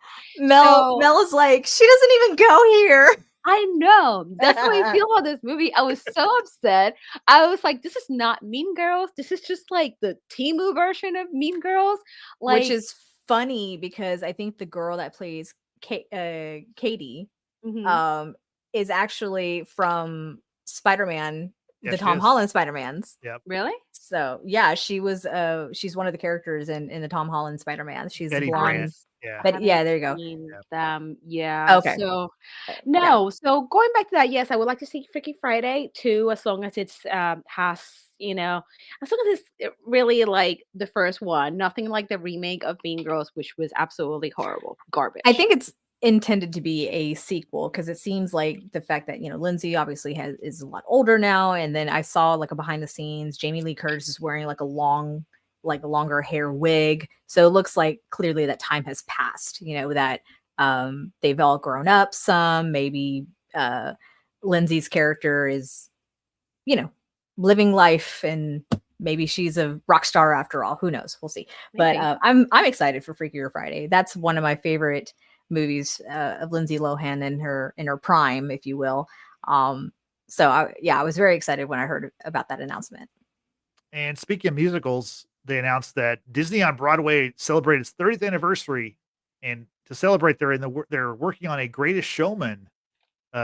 So Mel is like, she doesn't even go here. I know. That's how I feel about this movie. I was so upset. I was like, "This is not Mean Girls. This is just like the Timu version of Mean Girls." Which Like, is funny because I think the girl that plays Katie mhm. um, is actually from Spider-Man, Yeah, the she Tom is. Holland Spider-Mans. Yep. Really? So yeah, she's one of the characters in the Tom Holland Spider-Man. She's the Betty Grant. blonde. Yeah. I But haven't yeah, there you go. seen Yeah. them. Yeah. Okay. So Yeah. no. So going back to that, yes, I would like to see Freaky Friday too, as long as it's has as long as it's really like the first one, nothing like the remake of Mean Girls, which was absolutely horrible, I garbage. think it's intended to be a sequel because it seems like the fact that Lindsay obviously is a lot older now, and then I saw like a behind the scenes. Jamie Lee Curtis is wearing like a longer hair wig, so it looks like clearly that time has passed. That they've all grown up. Some maybe Lindsay's character is you know living life and. Maybe she's a rock star after all. Who knows? We'll see. But Maybe. I'm excited for Freakier Friday. That's one of my favorite movies of Lindsay Lohan in her prime, if you will. So I was very excited when I heard about that announcement. And speaking of musicals, they announced that Disney on Broadway celebrated its 30th anniversary, and to celebrate, they're working on a Greatest Showman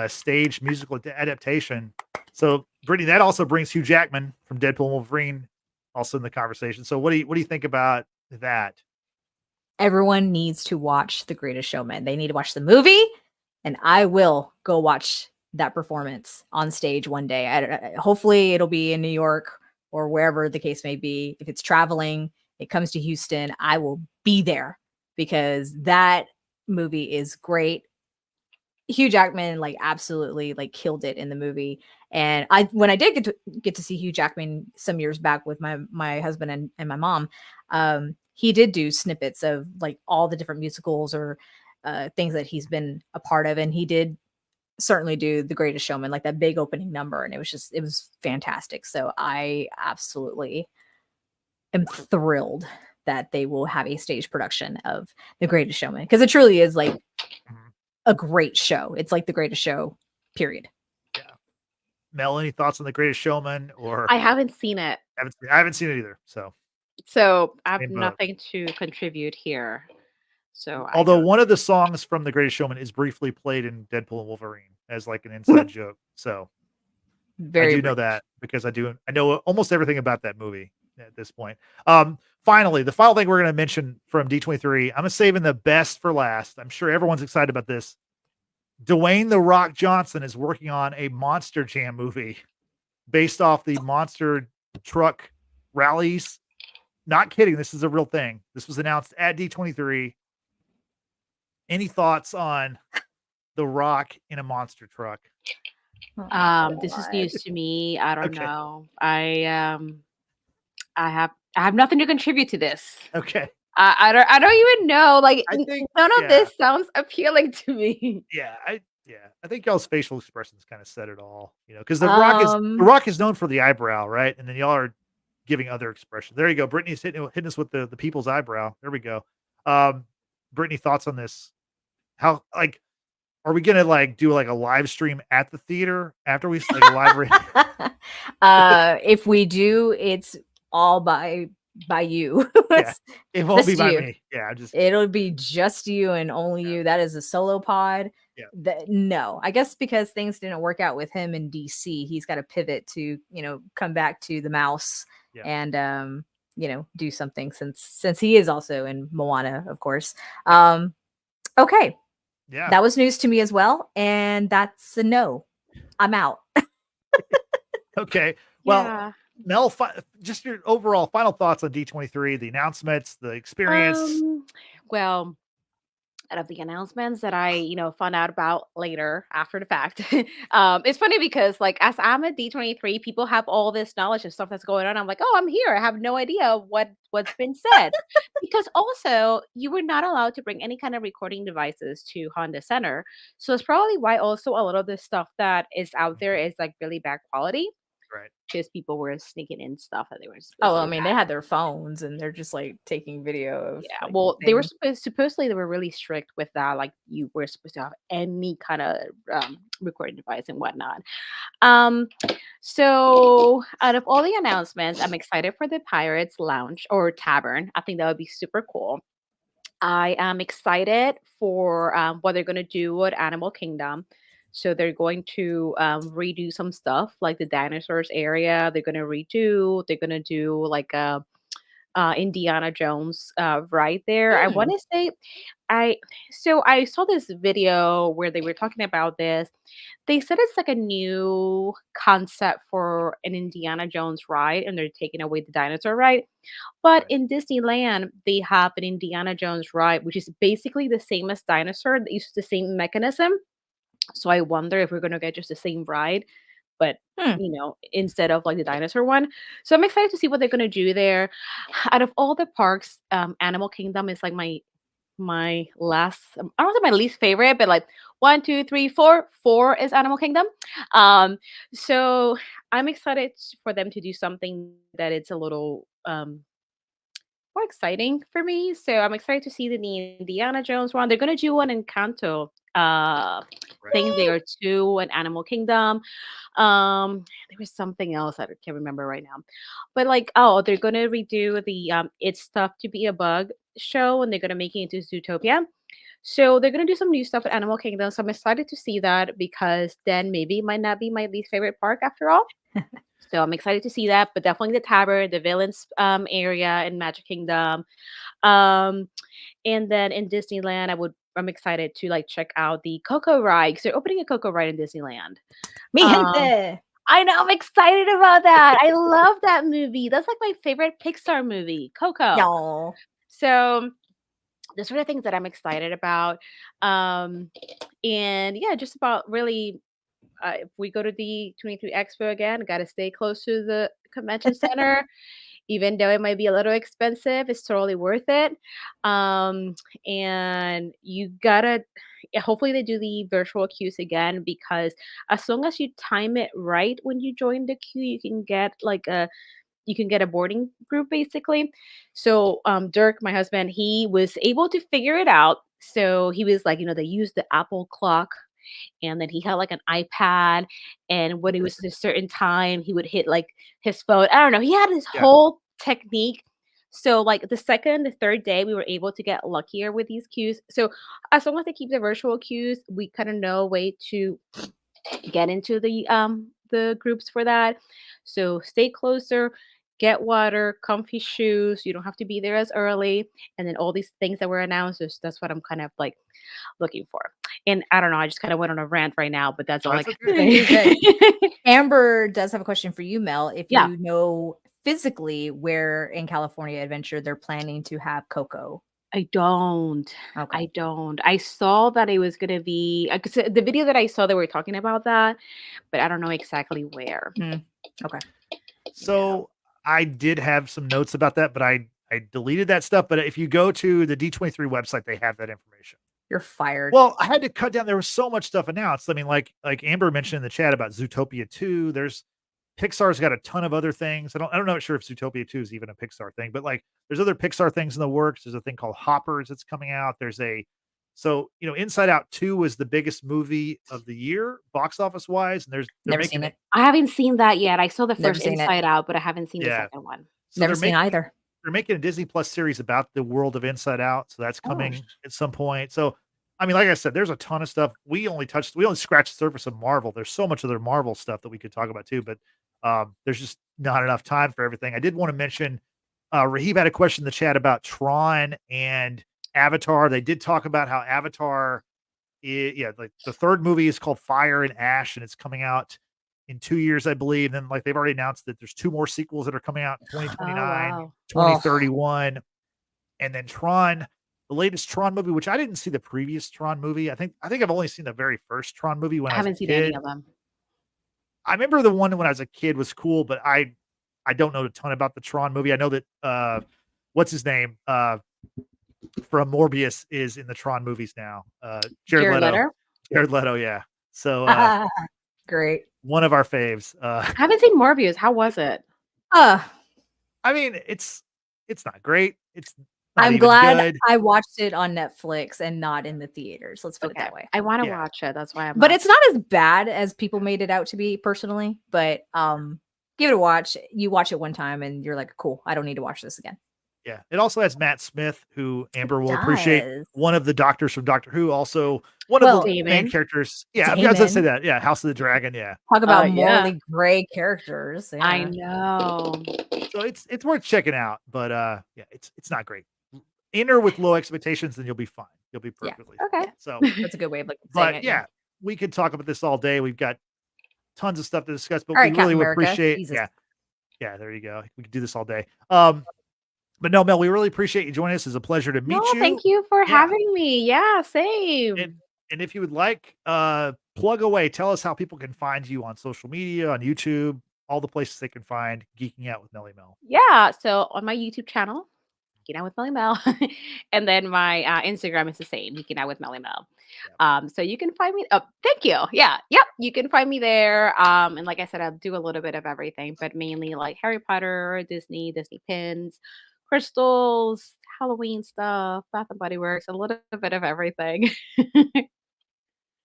stage musical adaptation. So, Brittany, that also brings Hugh Jackman from Deadpool and Wolverine also in the conversation. So, what do you think about that? Everyone needs to watch The Greatest Showman. They need to watch the movie, and I will go watch that performance on stage one day. Hopefully, it'll be in New York or wherever the case may be. If it's traveling, it comes to Houston, I will be there because that movie is great. Hugh Jackman like absolutely like killed it in the movie. And when I did get to see Hugh Jackman some years back with my husband and my mom, he did do snippets of like all the different musicals or things that he's been a part of, and he did certainly do The Greatest Showman, like that big opening number, and it was fantastic. So I absolutely am thrilled that they will have a stage production of The Greatest Showman, because it truly is like Mhm. a great show. It's like the greatest show, period. Yeah. Mel, any thoughts on The Greatest Showman? Or I haven't seen it, I haven't seen it either. So so I have same boat. nothing to contribute here. So I Although don't. one of the songs from The Greatest Showman is briefly played in Deadpool and Wolverine as like an inside joke. So I Very do know brief. that because I know almost everything about that movie at this point. Finally, the final thing we're going to mention from D23, I'm saving the best for last. I'm sure everyone's excited about this. Dwayne The Rock Johnson is working on a Monster Jam movie based off the monster truck rallies. Not kidding. This is a real thing. This was announced at D23. Any thoughts on The Rock in a monster truck? Oh my This is God. news to me. I don't Okay. know. I have nothing to contribute to this. Okay. I don't even know. Like I think, none of yeah. this sounds appealing to me. Yeah, I think y'all's facial expressions kind of said it all, because The Um, Rock is known for the eyebrow, right? And then y'all are giving other expressions. There you go. Brittany's hitting us with the people's eyebrow. There we go. Um, Brittany, thoughts on this? How like are we gonna like do like a live stream at the theater after we like a live? if we do, it's all by you. Yeah, It's it won't be just by you. me. Yeah, I'm just kidding. It'll be just you and only Yeah, you. That is a solo pod. yeah, No, I guess because things didn't work out with him in DC, he's got to pivot to, come back to the mouse yeah, and do something, since he is also in Moana, of course. yeah, Okay, yeah. that was news to me as well, and that's a no. I'm out. Okay. Well, Yeah. Mel, just your overall final thoughts on D23, the announcements, the experience. Well, out of the announcements that I, found out about later after the fact. It's funny because like as I'm at D23, people have all this knowledge and stuff that's going on. I'm like, oh, I'm here. I have no idea what's been said. Because also you were not allowed to bring any kind of recording devices to Honda Center. So it's probably why also a lot of the stuff that is out there is like really bad quality. Right. Because people were sneaking in stuff that they weren't Oh, supposed well, to I do. mean, they had their phones and they're just like taking video of Yeah, like well, they were things. supposedly they were really strict with that. Like you were supposed to have any kind of recording device and whatnot. Um, so out of all the announcements, I'm excited for the Pirates Lounge or Tavern. I think that would be super cool. I am excited for what they're going to do at Animal Kingdom. So they're going to redo some stuff like the dinosaurs area. They're going to redo. They're going to do like a Indiana Jones right there. I want Hmm. to say I so I saw this video where they were talking about this. They said it's like a new concept for an Indiana Jones ride and they're taking away the dinosaur ride. But Right. in Disneyland, they have an Indiana Jones ride, which is basically the same as dinosaur. They use the same mechanism. So I wonder if we're gonna get just the same ride, but Hmm. instead of like the dinosaur one. So I'm excited to see what they're gonna do there. Out of all the parks, Animal Kingdom is like my last. I don't say my least favorite, but like one, two, three, four. Four is Animal Kingdom. So I'm excited for them to do something that it's a little more exciting for me. So I'm excited to see the Indiana Jones one. They're gonna do one in Kanto. Right. Things there too, and Animal Kingdom. There was something else I can't remember right now. But like, oh, they're gonna redo the It's Tough to Be a Bug show and they're gonna make it into Zootopia. So they're gonna do some new stuff at Animal Kingdom. So I'm excited to see that because then maybe it might not be my least favorite park after all. So I'm excited to see that, but definitely the Tavern, the Villains area in Magic Kingdom. Um, and then in Disneyland, I'm excited to like check out the Coco ride because they're opening a Coco ride in Disneyland. Mi Um, gente. I know I'm excited about that. I love that movie. That's like my favorite Pixar movie, Coco. Y'all. So those are the things that I'm excited about. Um, and yeah, just about really if we go to the 23 Expo again, got to stay close to the convention center. even though it might be a little expensive, it's totally worth it. Um, and you gotta hopefully they do the virtual queues again, because as long as you time it right when you join the queue, you can get a boarding group basically. So Dirk, my husband, he was able to figure it out. So he was like, they use the Apple clock, and then he had like an iPad, and when it was a certain time, he would hit like his phone. I don't know. He had his Yeah. whole technique. So like the second, the third day, we were able to get luckier with these queues. So as long as they keep the virtual queues, we kind of know a way to get into the groups for that. So stay closer, get water, comfy shoes. You don't have to be there as early, and then all these things that were announced. That's what I'm kind of like looking for. And I don't know, I just kind of went on a rant right now, but that's Oh, all I that's can okay. You're good. say. Amber does have a question for you, Mel. If Yeah. you know physically where in California Adventure they're planning to have Coco. I don't. Okay. I don't. I saw that it was gonna be 'cause the video that I saw, they were talking about that, but I don't know exactly where. Okay. Yeah. So I did have some notes about that, but I deleted that stuff. But if you go to the D23 website, they have that information. You're fired. Well, I had to cut down. There was so much stuff announced. I mean, like Amber mentioned in the chat about Zootopia 2. There's Pixar's got a ton of other things. I don't know sure if Zootopia 2 is even a Pixar thing, but like there's other Pixar things in the works. There's a thing called Hoppers that's coming out. Inside Out 2 was the biggest movie of the year, box office wise, and they're Never making seen it. it. I haven't seen that yet. I saw the Never first seen it. Inside Out, but I haven't seen the Yeah. second one. So Never seen either. they're making a Disney Plus series about the world of Inside Out, so that's Oh, coming at some point. So, I mean, like I said, there's a ton of stuff. We only scratched the surface of Marvel. There's so much other Marvel stuff that we could talk about too, but there's just not enough time for everything. I did want to mention Rahib had a question in the chat about Tron and Avatar. They did talk about how Avatar like the third movie is called Fire and Ash, and it's coming out in 2 years, I believe. And then like they've already announced that there's 2 more sequels that are coming out in oh 2029, wow. 2031. And then Tron, the latest Tron movie, which I didn't see the previous Tron movie. I think I've only seen the very first Tron movie when I I was a haven't seen any kid. of them. I remember the one when I was a kid was cool, but I don't know a ton about the Tron movie. I know that what's his name? From Morbius is in the Tron movies now. Jared Jared Leto. Leto? Jared Leto, yeah. So Great. one of our faves. I haven't seen Morbius. How was it? Uh, I mean, it's not great. It's not I'm even glad good. I watched it on Netflix and not in the theaters. Let's put it Okay. that way. I want to Yeah. watch it. That's why I'm But it's not as bad as people made it out to be personally. But give it a watch. You watch it one time and you're like, cool, I don't need to watch this again. Yeah. It also has Matt Smith, who Amber will appreciate. Does. One of the doctors from Doctor Who, also one of the main Damon. characters. Yeah, I was gonna say Damon. that. Yeah, House of the Dragon. Yeah. Talk about yeah. morally gray characters. I Yeah. know. So it's worth checking out, but yeah, it's not great. Enter with low expectations, and you'll be fine. You'll be Yeah. perfectly Okay. fine. So, That's a good way of saying but it. yeah, we could talk about this all day. We've got tons of stuff to discuss, but All right, we really Captain would America. appreciate. Jesus. Yeah, there you go. We could do this all day. But no, Mel, we really appreciate you joining us. It's a pleasure to meet No, you. thank you for Yeah. having me. Yeah, same. And if you would like, plug away. Tell us how people can find you on social media, on YouTube, all the places they can find Geeking Out with MellyMel. Yeah, so on my YouTube channel, Geeking Out with MellyMel, and then my Instagram is the same, Geeking Out with MellyMel. So you can find me. Oh, thank you. Yeah, yep, you can find me there. And like I said, I'll do a little bit of everything, but mainly like Harry Potter, Disney pins, crystals, Halloween stuff, Bath and Body Works, a little bit of everything.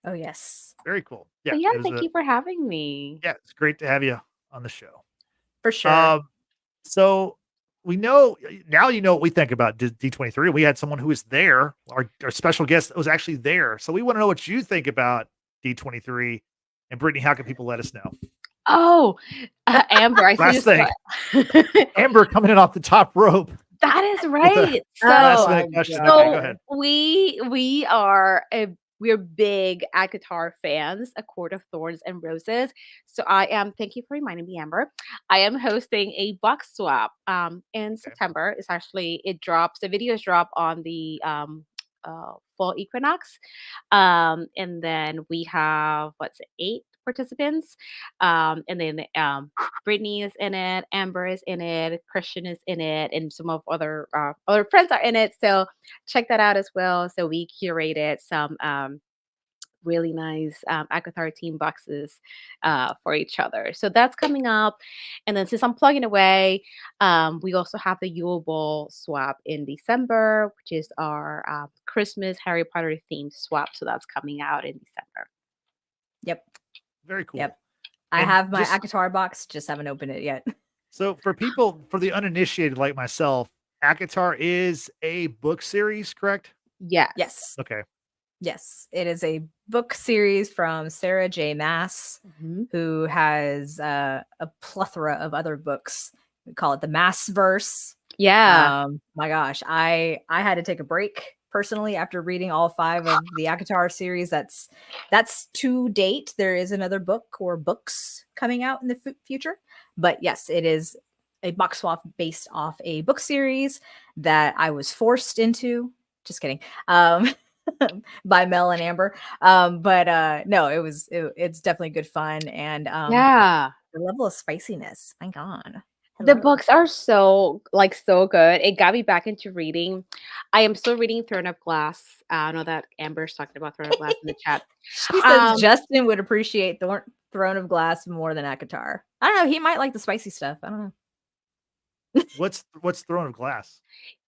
Oh, yes. Very cool. Yeah, But yeah, it was thank you for having me. yeah, it's great to have you on the show. For sure. So we know now you know what we think about D23. We had someone who was there, our special guest that was actually there. So we want to know what you think about D23. And Brittany, how can people let us know? Oh, Amber, I Last see thing. Amber coming in off the top rope. That is right. Last So, minute question. God. Okay, go ahead. we're big ACOTAR fans, A Court of Thorns and Roses. So I am. Thank you for reminding me, Amber. I am hosting a box swap in September. It's actually it drops. The videos drop on the fall equinox, and then we have what's it, 8 participants. And then Brittany is in it, Amber is in it, Christian is in it, and some of other friends are in it. So check that out as well. So we curated some really nice Akatar team boxes for each other. So that's coming up. And then since I'm plugging away, we also have the Yule Ball swap in December, which is our Christmas Harry Potter themed swap. So that's coming out in December. Yep. Very cool. Yep. I And have my just- Akatar box, just haven't opened it yet. So for the uninitiated like myself, Akatar is a book series, correct? Yes. Yes. Okay. Yes. It is a book series from Sarah J. Maas, who has a plethora of other books. We call it the Mass verse. Yeah. My gosh, I had to take a break personally after reading all 5 of the Akatar series. That's to date. There is another book or books coming out in the future, but yes, it is a box swap based off a book series that I was forced into. Just kidding. By Mel and Amber. But no, it's definitely good fun. And Yeah. the level of spiciness, my God. The Hello. books are so good. It got me back into reading. I am still reading Throne of Glass. I know that Amber's talking about Throne of Glass in the chat. She says Justin would appreciate Throne of Glass more than Akatar. I don't know. He might like the spicy stuff. I don't know. What's Throne of Glass?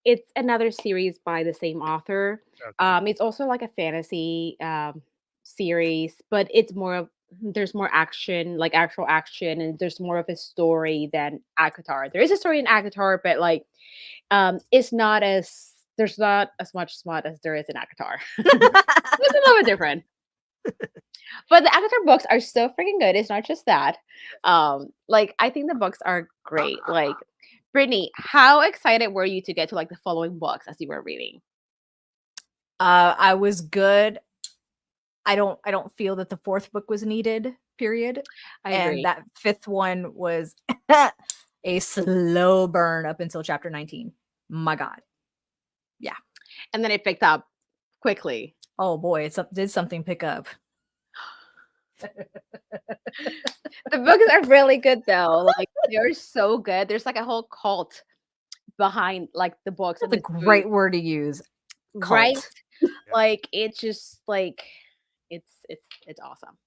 It's another series by the same author. Okay. It's also like a fantasy series, but it's more of there's more action, like actual action, and there's more of a story than Akatar. There is a story in Akatar, but like it's not as there's not as much smut as there is in Akatar. It's a little bit different. But the Avatar books are so freaking good. It's not just that. Like I think the books are great. Like Brittany, how excited were you to get to like the following books as you were reading? I was good. I don't feel that the 4th book was needed, period. I agree. And that 5th one was a slow burn up until chapter 19. My God. Yeah. And then it picked up quickly. Oh boy, did something pick up. The books are really good though. Like they're so good. There's like a whole cult behind like the books. That's a great word to use. Cult. Right? Like it's just like it's awesome.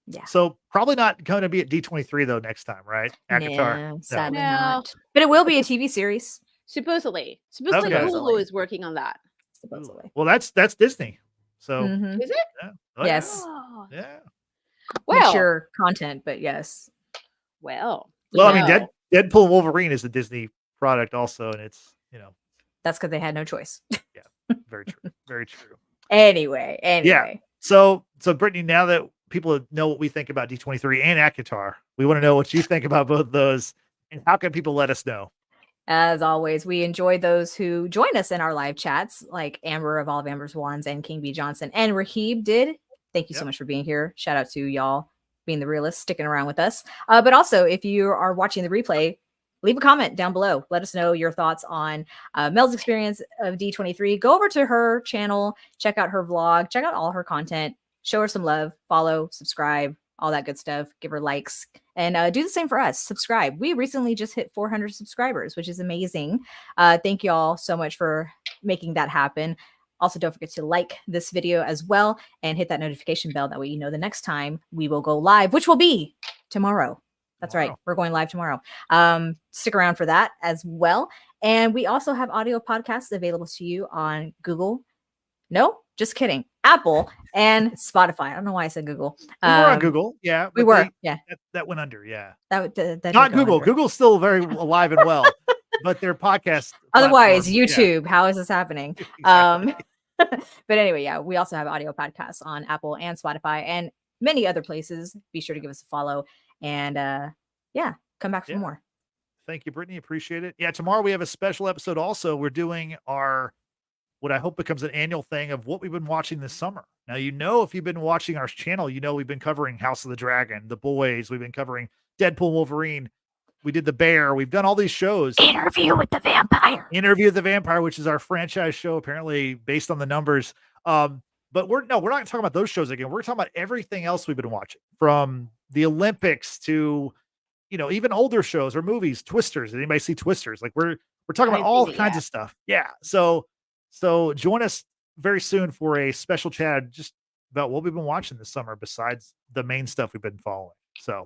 Yeah. So probably not going to be at D23 though next time, right? Akatar. No, sadly No. not. But it will be a TV series. Supposedly Okay. Hulu is working on that. Supposedly. Well, that's Disney. So Mhm. Is it? yeah. Oh, Yes. Oh, Yeah. well, Mature content, but yes. well. Well, I mean, no. Deadpool and Wolverine is a Disney product also, and it's That's because they had no choice. very true. Very true. Anyway. So Brittany, now that people know what we think about D23 and Akatar, we want to know what you think about both those, and how can people let us know? As always, we enjoy those who join us in our live chats, like Amber of All of Amber's Wands and King B. Johnson and Rahib did. Thank you so much for being here. Shout out to y'all being the realist, sticking around with us. But also, if you are watching the replay, leave a comment down below. Let us know your thoughts on Mel's experience of D23. Go over to her channel, check out her vlog, check out all her content, show her some love, follow, subscribe, all that good stuff. Give her likes and do the same for us. Subscribe. We recently just hit 400 subscribers, which is amazing. Thank you all so much for making that happen. Also, don't forget to like this video as well and hit that notification bell. That way you know the next time we will go live, which will be tomorrow. That's right. We're going live tomorrow. Stick around for that as well. And we also have audio podcasts available to you on Google. No, just kidding. Apple and Spotify. I don't know why I said Google. We were on Google. Yeah. We were. Yeah. That went under. Yeah. That Not Google. Google's still very alive and well, but their podcast. Otherwise, platform, YouTube. How is this happening? Exactly. But anyway, yeah, we also have audio podcasts on Apple and Spotify and many other places. Be sure to give us a follow and come back for more. Thank you, Brittany. Appreciate it. Yeah, tomorrow we have a special episode also. We're doing what I hope becomes an annual thing of what we've been watching this summer. Now, if you've been watching our channel, we've been covering House of the Dragon, The Boys. We've been covering Deadpool, Wolverine. We did The Bear. We've done all these shows. Interview with the Vampire, which is our franchise show, apparently based on the numbers. but we're not talking about those shows again. We're talking about everything else we've been watching, from the Olympics to, even older shows or movies. Twisters. Did anybody see Twisters? Like we're talking I about haven't all seen it kinds yet. of stuff. Yeah. So join us very soon for a special chat just about what we've been watching this summer besides the main stuff we've been following. So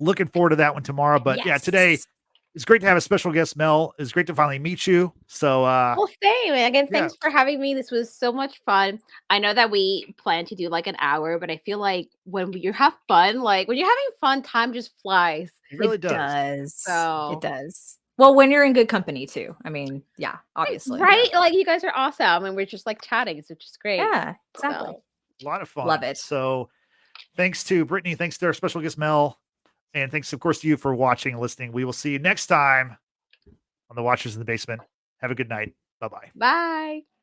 looking forward to that one tomorrow. But yeah, today Yes. it's great to have a special guest, Mel. It's great to finally meet you. So Well, same. And again, yeah, thanks for having me. This was so much fun. I know that we plan to do like an hour, but I feel like you have fun, like when you're having fun, time just flies. it It really does. does. It So, does. Well, when you're in good company too. I mean, yeah, obviously. right? Like you guys are awesome. And we're just like chatting, which is great. Yeah, exactly. So, A lot of fun. Love it. So thanks to Brittany. Thanks to our special guest, Mel. And thanks, of course, to you for watching and listening. We will see you next time on the Watchers in the Basement. Have a good night. Bye-bye. bye.